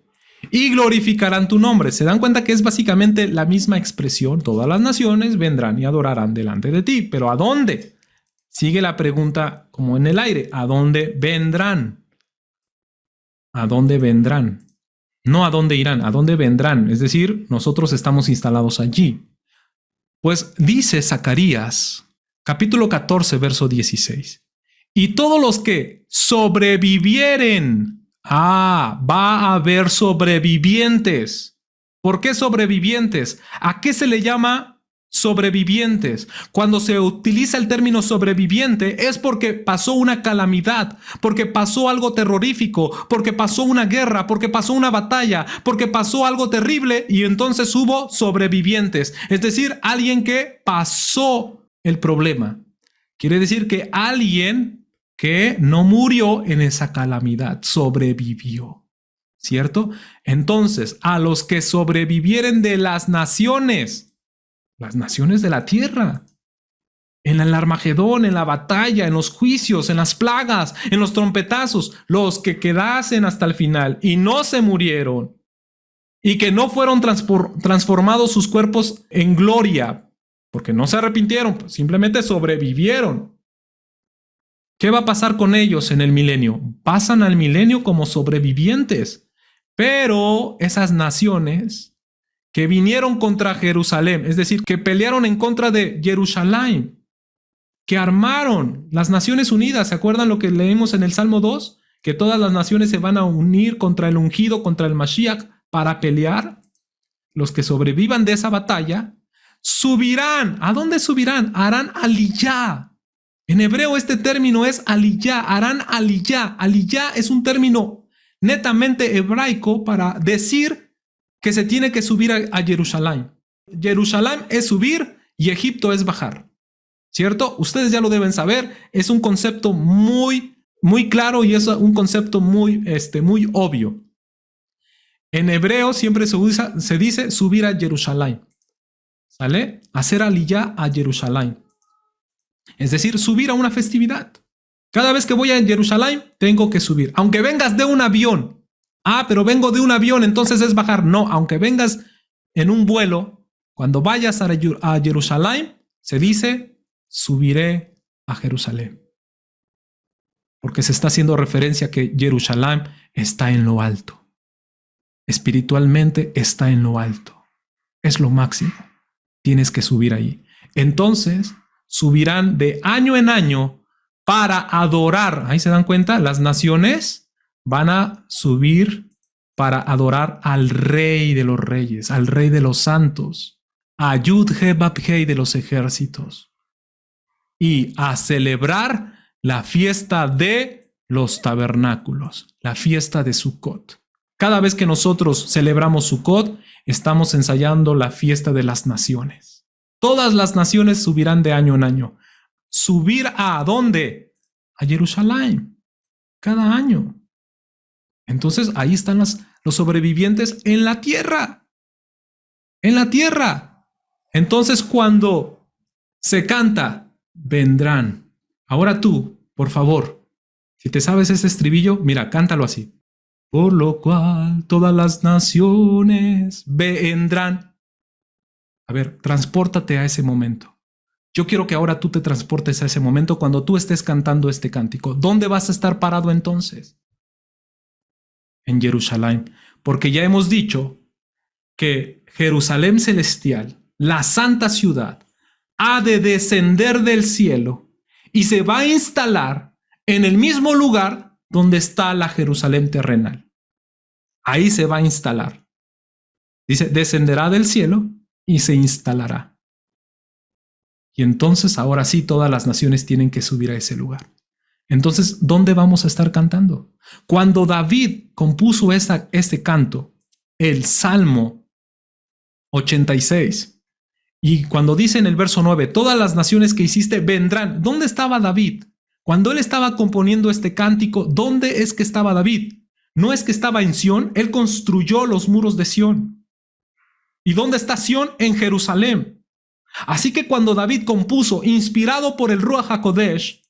y glorificarán tu nombre. ¿Se dan cuenta que es básicamente la misma expresión? Todas las naciones vendrán y adorarán delante de ti, pero ¿a dónde? Sigue la pregunta como en el aire, ¿a dónde vendrán? ¿A dónde vendrán? No a dónde irán, a dónde vendrán. Es decir, nosotros estamos instalados allí. Pues dice Zacarías, capítulo 14, verso 16. Y todos los que sobrevivieren, va a haber sobrevivientes. ¿Por qué sobrevivientes? ¿A qué se le llama sobrevivientes? Cuando se utiliza el término sobreviviente es porque pasó una calamidad, porque pasó algo terrorífico, porque pasó una guerra, porque pasó una batalla, porque pasó algo terrible y entonces hubo sobrevivientes. Es decir, alguien que pasó el problema. Quiere decir que alguien que no murió en esa calamidad, sobrevivió. ¿Cierto? Entonces, a los que sobrevivieren de las naciones de la tierra, en el Armagedón, en la batalla, en los juicios, en las plagas, en los trompetazos, los que quedasen hasta el final y no se murieron y que no fueron transformados sus cuerpos en gloria, porque no se arrepintieron, pues simplemente sobrevivieron. ¿Qué va a pasar con ellos en el milenio? Pasan al milenio como sobrevivientes, pero esas naciones que vinieron contra Jerusalén, es decir, que pelearon en contra de Jerusalén, que armaron las Naciones Unidas. ¿Se acuerdan lo que leímos en el Salmo 2? Que todas las naciones se van a unir contra el ungido, contra el Mashiach, para pelear. Los que sobrevivan de esa batalla subirán. ¿A dónde subirán? Harán aliyá. En hebreo este término es aliyá, harán aliyá. Aliyá es un término netamente hebraico para decir que se tiene que subir a Jerusalén. Jerusalén es subir y Egipto es bajar, ¿cierto? Ustedes ya lo deben saber, es un concepto muy claro y es un concepto muy obvio. En hebreo siempre se dice subir a Jerusalén, ¿sale? Hacer aliyá a Jerusalén. Es decir, subir a una festividad. Cada vez que voy a Jerusalén, tengo que subir. Aunque vengas de un avión. Ah, pero vengo de un avión, entonces es bajar. No, aunque vengas en un vuelo, cuando vayas a Jerusalén, se dice, subiré a Jerusalén. Porque se está haciendo referencia a que Jerusalén está en lo alto. Espiritualmente está en lo alto. Es lo máximo. Tienes que subir ahí. Entonces, subirán de año en año para adorar. Ahí se dan cuenta, las naciones van a subir para adorar al Rey de los Reyes, al Rey de los Santos, a Yud-He-Bab-Hei de los ejércitos, y a celebrar la fiesta de los tabernáculos, la fiesta de Sukkot. Cada vez que nosotros celebramos Sukkot, estamos ensayando la fiesta de las naciones. Todas las naciones subirán de año en año. ¿Subir a dónde? A Jerusalén. Cada año. Entonces ahí están los sobrevivientes en la tierra. En la tierra. Entonces cuando se canta, vendrán. Ahora tú, por favor, si te sabes ese estribillo, mira, cántalo así. Por lo cual todas las naciones vendrán. A ver, transpórtate a ese momento. Yo quiero que ahora tú te transportes a ese momento cuando tú estés cantando este cántico. ¿Dónde vas a estar parado entonces? En Jerusalén. Porque ya hemos dicho que Jerusalén celestial, la santa ciudad, ha de descender del cielo y se va a instalar en el mismo lugar donde está la Jerusalén terrenal. Ahí se va a instalar. Dice, descenderá del cielo y se instalará. Y entonces, ahora sí, todas las naciones tienen que subir a ese lugar. Entonces, ¿dónde vamos a estar cantando? Cuando David compuso este canto, el Salmo 86, y cuando dice en el verso 9, todas las naciones que hiciste vendrán, ¿dónde estaba David? Cuando él estaba componiendo este cántico, ¿dónde es que estaba David? No es que estaba en Sión, él construyó los muros de Sión. ¿Y dónde está Sión? En Jerusalén. Así que cuando David compuso, inspirado por el Ruach HaKodesh,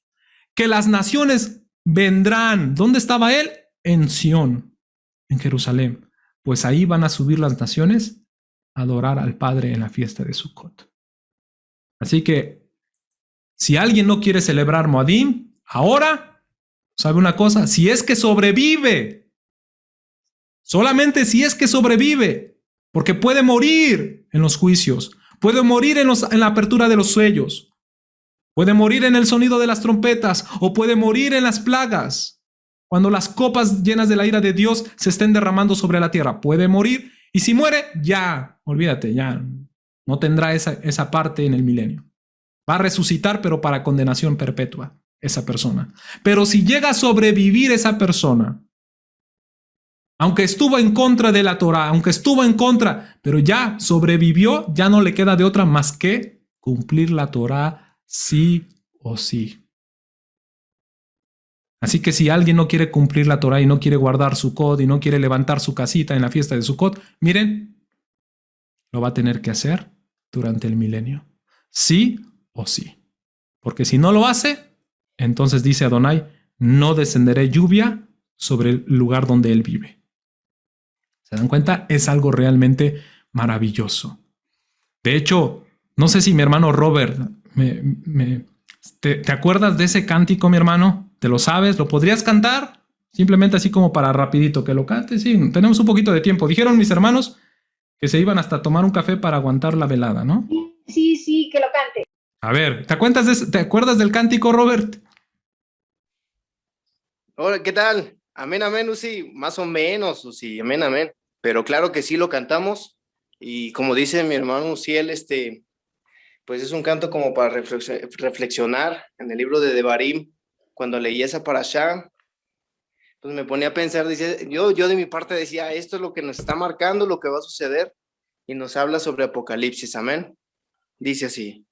que las naciones vendrán, ¿dónde estaba él? En Sión, en Jerusalén. Pues ahí van a subir las naciones a adorar al Padre en la fiesta de Sukkot. Así que, si alguien no quiere celebrar Moadim, ahora, ¿sabe una cosa? Si es que sobrevive, solamente si es que sobrevive, porque puede morir en los juicios, puede morir en la apertura de los sellos, puede morir en el sonido de las trompetas o puede morir en las plagas, cuando las copas llenas de la ira de Dios se estén derramando sobre la tierra. Puede morir y si muere, ya, olvídate, ya no tendrá esa parte en el milenio. Va a resucitar, pero para condenación perpetua, esa persona. Pero si llega a sobrevivir esa persona, aunque estuvo en contra de la Torá, aunque estuvo en contra, pero ya sobrevivió, ya no le queda de otra más que cumplir la Torá sí o sí. Así que si alguien no quiere cumplir la Torá y no quiere guardar Sukkot y no quiere levantar su casita en la fiesta de Sukkot, miren, lo va a tener que hacer durante el milenio. Sí o sí. Porque si no lo hace, entonces dice Adonai, no descenderé lluvia sobre el lugar donde él vive. ¿Se dan cuenta? Es algo realmente maravilloso. De hecho, no sé si mi hermano Robert, ¿te acuerdas de ese cántico, mi hermano? ¿Te lo sabes? ¿Lo podrías cantar? Simplemente así como para rapidito que lo cantes. Sí, tenemos un poquito de tiempo. Dijeron mis hermanos que se iban hasta a tomar un café para aguantar la velada, ¿no? Sí, sí, que lo cante. A ver, ¿te acuerdas del cántico, Robert? Hola, ¿qué tal? Amén, amén, Uzi. Más o menos, Uzi, amén, amén. Pero claro que sí lo cantamos. Y como dice mi hermano Uziel, pues es un canto como para reflexionar en el libro de Devarim. Cuando leí esa parashá, pues me ponía a pensar, decía, yo de mi parte decía, esto es lo que nos está marcando, lo que va a suceder. Y nos habla sobre Apocalipsis, amén. Dice así.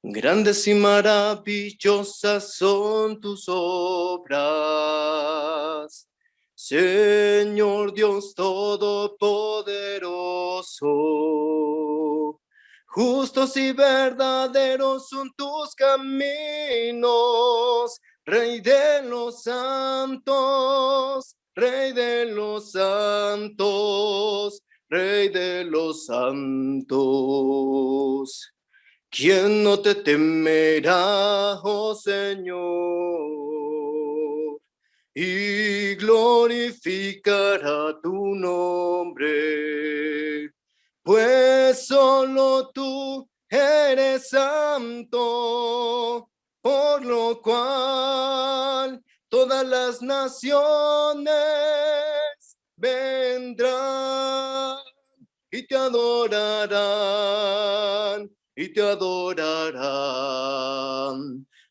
Grandes y maravillosas son tus obras, Señor Dios Todopoderoso. Justos y verdaderos son tus caminos, Rey de los santos, Rey de los santos, Rey de los santos. ¿Quién no te temerá, oh Señor, y glorificará tu nombre? Pues solo tú eres santo, por lo cual todas las naciones vendrán y te adorarán. Y te adorarán.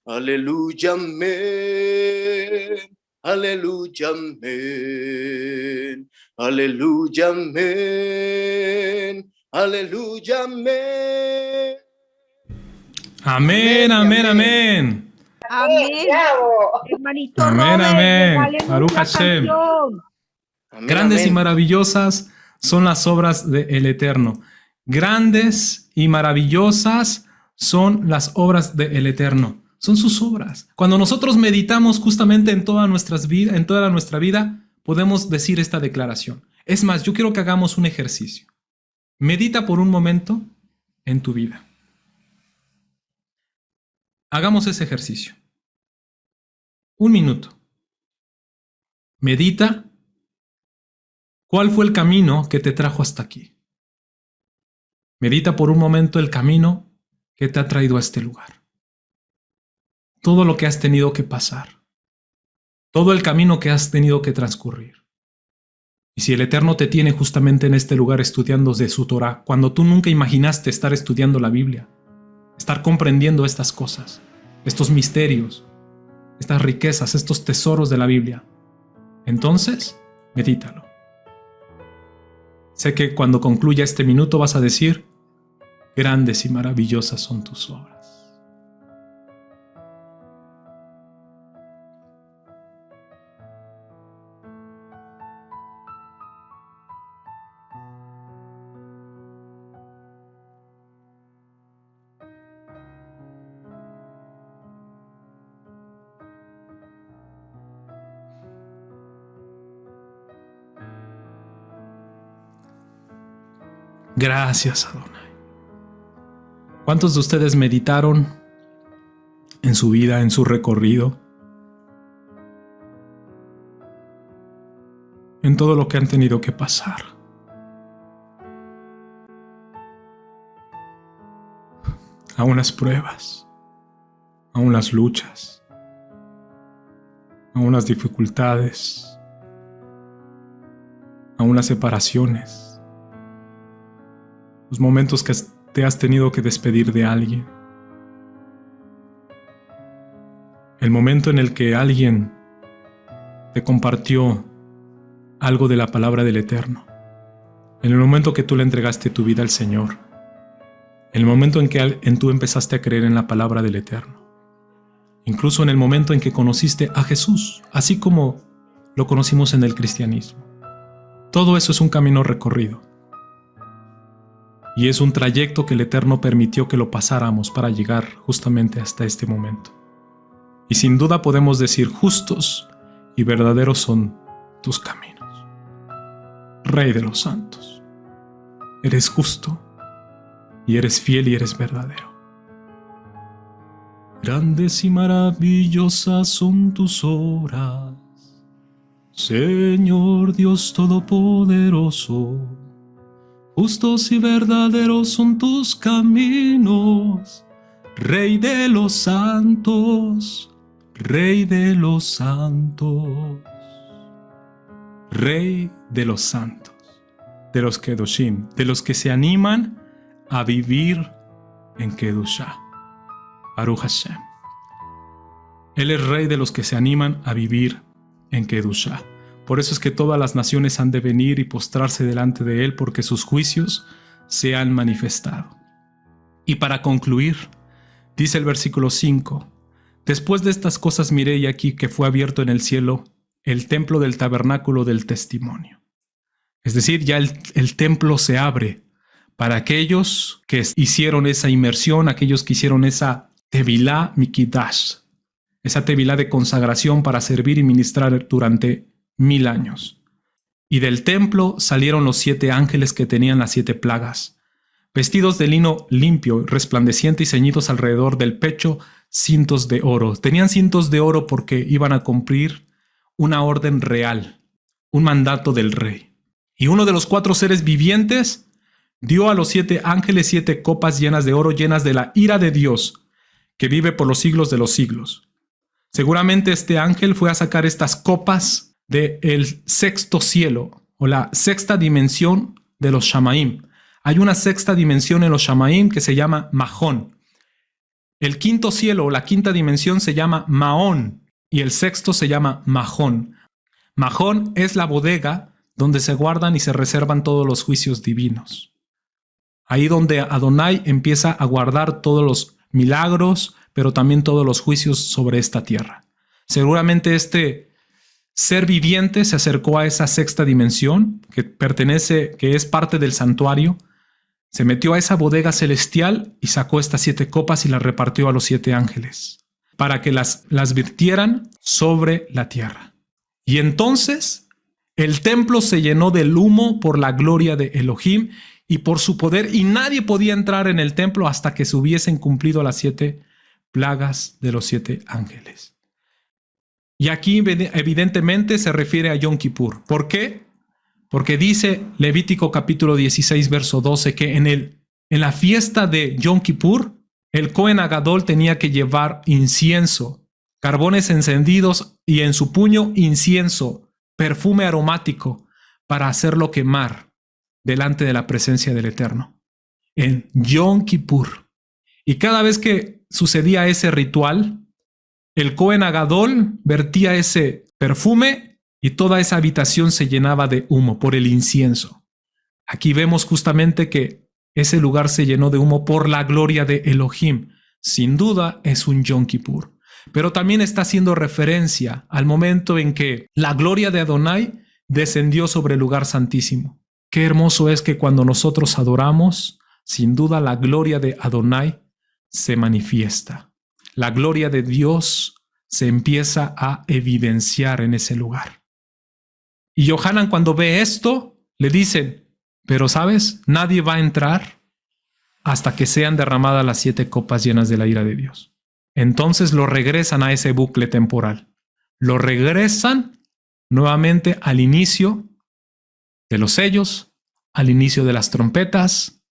Aleluya, amén. Aleluya, amén. Aleluya, amén. Aleluya, amén. Amén, amén, amén. Amén. Bravo. Hermanito Amén, Robert, amén. regáleme Baruch una Hashem. canción. Amén, Grandes y amén. maravillosas son las obras del Eterno. Grandes y maravillosas son las obras del Eterno. Son sus obras. Cuando nosotros meditamos justamente en toda nuestra vida, podemos decir esta declaración. Es más, yo quiero que hagamos un ejercicio. Medita por un momento en tu vida. Hagamos ese ejercicio. Un minuto. Medita. ¿Cuál fue el camino que te trajo hasta aquí? Medita por un momento el camino que te ha traído a este lugar. Todo lo que has tenido que pasar. Todo el camino que has tenido que transcurrir. Y si el Eterno te tiene justamente en este lugar estudiando de su Torah, cuando tú nunca imaginaste estar estudiando la Biblia, estar comprendiendo estas cosas, estos misterios, estas riquezas, estos tesoros de la Biblia, entonces, medítalo. Sé que cuando concluya este minuto vas a decir, grandes y maravillosas son tus obras. Gracias, Adonai. ¿Cuántos de ustedes meditaron en su vida, en su recorrido, en todo lo que han tenido que pasar? Aún las pruebas, aún las luchas, aún las dificultades, aún las separaciones, los momentos que te has tenido que despedir de alguien, el momento en el que alguien te compartió algo de la palabra del Eterno, en el momento que tú le entregaste tu vida al Señor, en el momento en que tú empezaste a creer en la palabra del Eterno, incluso en el momento en que conociste a Jesús, así como lo conocimos en el cristianismo. Todo eso es un camino recorrido. Y es un trayecto que el Eterno permitió que lo pasáramos para llegar justamente hasta este momento. Y sin duda podemos decir, justos y verdaderos son tus caminos. Rey de los santos, eres justo y eres fiel y eres verdadero. Grandes y maravillosas son tus obras, Señor Dios Todopoderoso. Justos y verdaderos son tus caminos, Rey de los santos, Rey de los santos, Rey de los santos, de los Kedoshim, de los que se animan a vivir en Kedushá. Baruch Hashem. Él es Rey de los que se animan a vivir en Kedushá. Por eso es que todas las naciones han de venir y postrarse delante de Él, porque sus juicios se han manifestado. Y para concluir, dice el versículo 5, después de estas cosas miré y aquí que fue abierto en el cielo el templo del tabernáculo del testimonio. Es decir, ya el templo se abre para aquellos que hicieron esa inmersión, aquellos que hicieron esa tevilá mikidash, esa tevilá de consagración para servir y ministrar durante 1000 años. Y del templo salieron los 7 ángeles que tenían las 7 plagas, vestidos de lino limpio, resplandeciente y ceñidos alrededor del pecho cintos de oro. Tenían cintos de oro porque iban a cumplir una orden real, un mandato del rey. Y uno de los 4 seres vivientes dio a los 7 ángeles 7 copas llenas de oro, llenas de la ira de Dios, que vive por los siglos de los siglos. Seguramente este ángel fue a sacar estas copas del sexto cielo, o la sexta dimensión de los Shamaim. Hay una sexta dimensión en los Shamaim que se llama Mahón. El quinto cielo o la quinta dimensión se llama Maón y el sexto se llama Mahón. Mahón es la bodega donde se guardan y se reservan todos los juicios divinos. Ahí donde Adonai empieza a guardar todos los milagros, pero también todos los juicios sobre esta tierra. Seguramente este ser viviente se acercó a esa sexta dimensión que es parte del santuario, se metió a esa bodega celestial y sacó estas 7 copas y las repartió a los 7 ángeles para que las virtieran sobre la tierra. Y entonces el templo se llenó del humo por la gloria de Elohim y por su poder, y nadie podía entrar en el templo hasta que se hubiesen cumplido las 7 plagas de los 7 ángeles. Y aquí evidentemente se refiere a Yom Kippur. ¿Por qué? Porque dice Levítico capítulo 16, verso 12, que en la fiesta de Yom Kippur, el Cohen Agadol tenía que llevar incienso, carbones encendidos y en su puño incienso, perfume aromático, para hacerlo quemar delante de la presencia del Eterno. En Yom Kippur. Y cada vez que sucedía ese ritual, el Cohen Agadol vertía ese perfume y toda esa habitación se llenaba de humo por el incienso. Aquí vemos justamente que ese lugar se llenó de humo por la gloria de Elohim. Sin duda es un Yom Kippur. Pero también está haciendo referencia al momento en que la gloria de Adonai descendió sobre el lugar santísimo. Qué hermoso es que cuando nosotros adoramos, sin duda la gloria de Adonai se manifiesta. La gloria de Dios se empieza a evidenciar en ese lugar. Y Yohanan, cuando ve esto, le dicen, pero ¿sabes? Nadie va a entrar hasta que sean derramadas las 7 copas llenas de la ira de Dios. Entonces lo regresan a ese bucle temporal. Lo regresan nuevamente al inicio de los sellos, al inicio de las trompetas,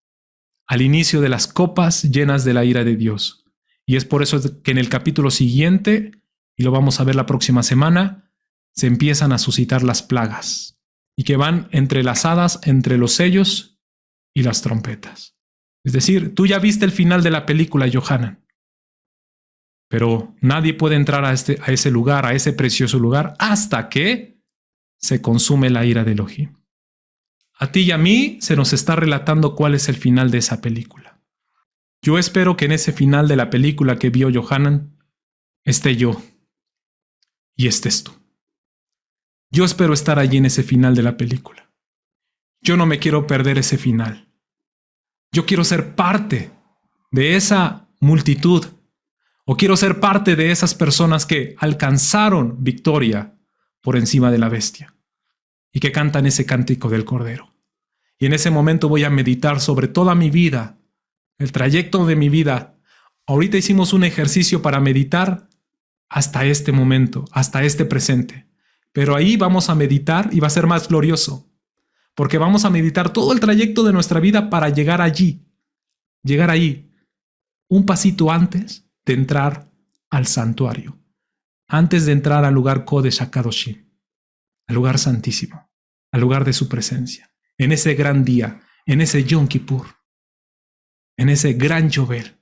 al inicio de las copas llenas de la ira de Dios. Y es por eso que en el capítulo siguiente, y lo vamos a ver la próxima semana, se empiezan a suscitar las plagas y que van entrelazadas entre los sellos y las trompetas. Es decir, tú ya viste el final de la película, Yohanan, pero nadie puede entrar a ese lugar, a ese precioso lugar, hasta que se consume la ira de Elohim. A ti y a mí se nos está relatando cuál es el final de esa película. Yo espero que en ese final de la película que vio Yohanan esté yo y estés tú. Yo espero estar allí en ese final de la película. Yo no me quiero perder ese final. Yo quiero ser parte de esa multitud, o quiero ser parte de esas personas que alcanzaron victoria por encima de la bestia y que cantan ese cántico del Cordero. Y en ese momento voy a meditar sobre toda mi vida, el trayecto de mi vida. Ahorita hicimos un ejercicio para meditar hasta este momento, hasta este presente. Pero ahí vamos a meditar y va a ser más glorioso, porque vamos a meditar todo el trayecto de nuestra vida para llegar allí, llegar ahí, un pasito antes de entrar al santuario, antes de entrar al lugar Kodesh HaKadoshim, al lugar santísimo, al lugar de su presencia, en ese gran día, en ese Yom Kippur, en ese gran Yovel,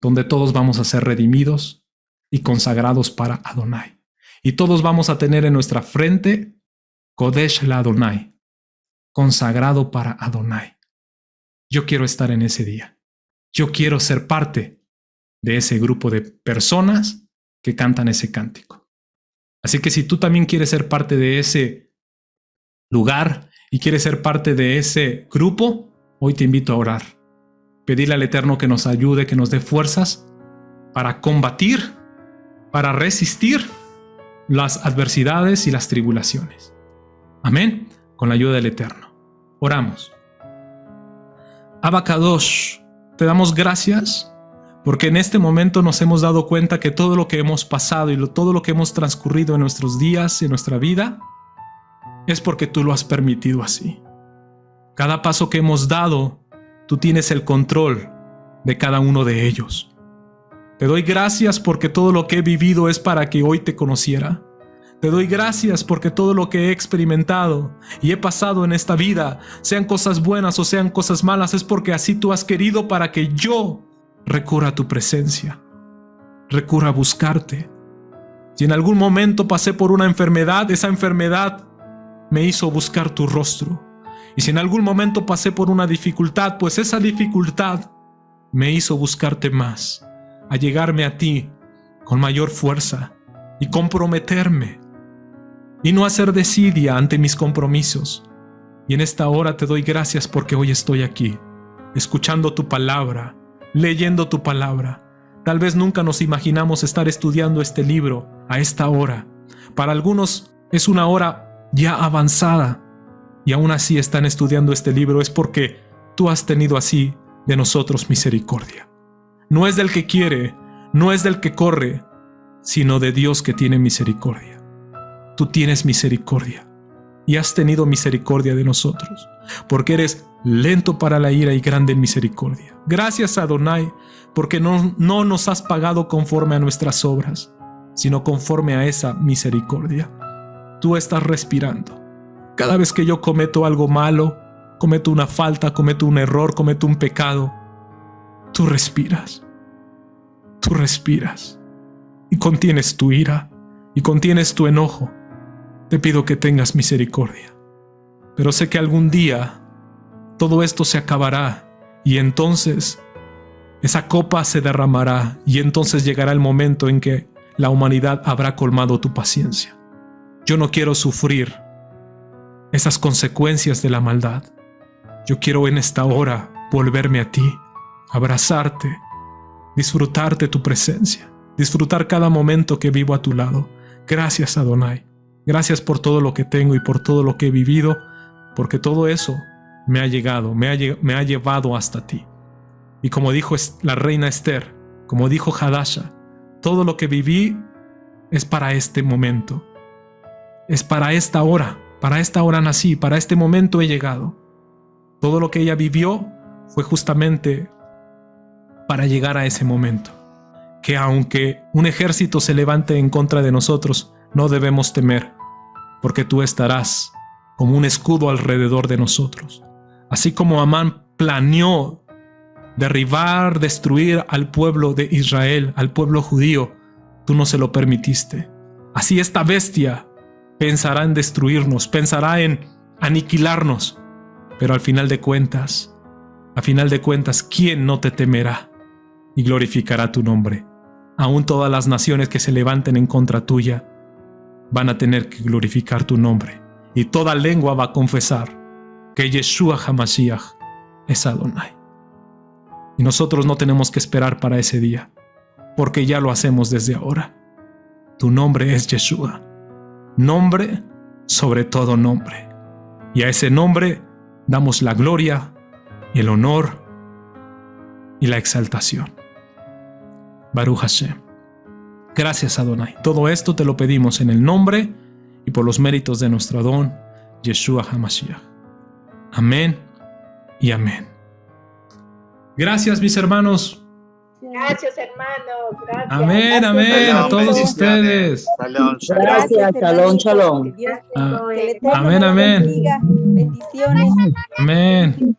donde todos vamos a ser redimidos y consagrados para Adonai. Y todos vamos a tener en nuestra frente Kodesh la Adonai, consagrado para Adonai. Yo quiero estar en ese día. Yo quiero ser parte de ese grupo de personas que cantan ese cántico. Así que si tú también quieres ser parte de ese lugar y quieres ser parte de ese grupo, hoy te invito a orar. Pedirle al Eterno que nos ayude, que nos dé fuerzas para combatir, para resistir las adversidades y las tribulaciones. Amén. Con la ayuda del Eterno. Oramos. Abba Kadosh, te damos gracias porque en este momento nos hemos dado cuenta que todo lo que hemos pasado y todo lo que hemos transcurrido en nuestros días, en nuestra vida, es porque tú lo has permitido así. Cada paso que hemos dado, tú tienes el control de cada uno de ellos. Te doy gracias porque todo lo que he vivido es para que hoy te conociera. Te doy gracias porque todo lo que he experimentado y he pasado en esta vida, sean cosas buenas o sean cosas malas, es porque así tú has querido para que yo recurra a tu presencia, recurra a buscarte. Si en algún momento pasé por una enfermedad, esa enfermedad me hizo buscar tu rostro. Y si en algún momento pasé por una dificultad, pues esa dificultad me hizo buscarte más, allegarme a ti con mayor fuerza y comprometerme y no hacer desidia ante mis compromisos. Y en esta hora te doy gracias porque hoy estoy aquí, escuchando tu palabra, leyendo tu palabra. Tal vez nunca nos imaginamos estar estudiando este libro a esta hora. Para algunos es una hora ya avanzada y aún así están estudiando este libro. Es porque tú has tenido así de nosotros misericordia. No es del que quiere, no es del que corre, sino de Dios que tiene misericordia. Tú tienes misericordia y has tenido misericordia de nosotros, porque eres lento para la ira y grande en misericordia. Gracias, Adonai, porque no nos has pagado conforme a nuestras obras, sino conforme a esa misericordia. Tú estás respirando. Cada vez que yo cometo algo malo, cometo una falta, cometo un error, cometo un pecado, tú respiras. Tú respiras y contienes tu ira y contienes tu enojo. Te pido que tengas misericordia. Pero sé que algún día todo esto se acabará y entonces esa copa se derramará y entonces llegará el momento en que la humanidad habrá colmado tu paciencia. Yo no quiero sufrir esas consecuencias de la maldad. Yo quiero en esta hora volverme a ti, abrazarte, disfrutar de tu presencia, disfrutar cada momento que vivo a tu lado. Gracias, Adonai. Gracias por todo lo que tengo y por todo lo que he vivido, porque todo eso me ha llegado, me ha llevado hasta ti. Y como dijo la reina Esther, como dijo Hadasha, todo lo que viví es para este momento. Es para esta hora nací, para este momento he llegado. Todo lo que ella vivió fue justamente para llegar a ese momento. Que aunque un ejército se levante en contra de nosotros, no debemos temer, porque tú estarás como un escudo alrededor de nosotros. Así como Amán planeó derribar, destruir al pueblo de Israel, al pueblo judío, tú no se lo permitiste. Así esta bestia pensará en destruirnos, pensará en aniquilarnos, pero al final de cuentas, ¿quién no te temerá y glorificará tu nombre? Aún todas las naciones que se levanten en contra tuya van a tener que glorificar tu nombre, y toda lengua va a confesar que Yeshua HaMashiach es Adonai. Y nosotros no tenemos que esperar para ese día, porque ya lo hacemos desde ahora. Tu nombre es Yeshua, nombre sobre todo nombre, y a ese nombre damos la gloria y el honor y la exaltación. Baruch Hashem. Gracias, Adonai. Todo esto te lo pedimos en el nombre y por los méritos de nuestro Adón, Yeshua HaMashiach. Amén y amén. Gracias, mis hermanos. Gracias, hermanos. Gracias. Amén, amén. A todos ustedes. Shalom, shalom. Gracias, shalom, shalom. Que Dios Ah, que el Eterno amén, nos amén. bendiga. Bendiciones. Amén.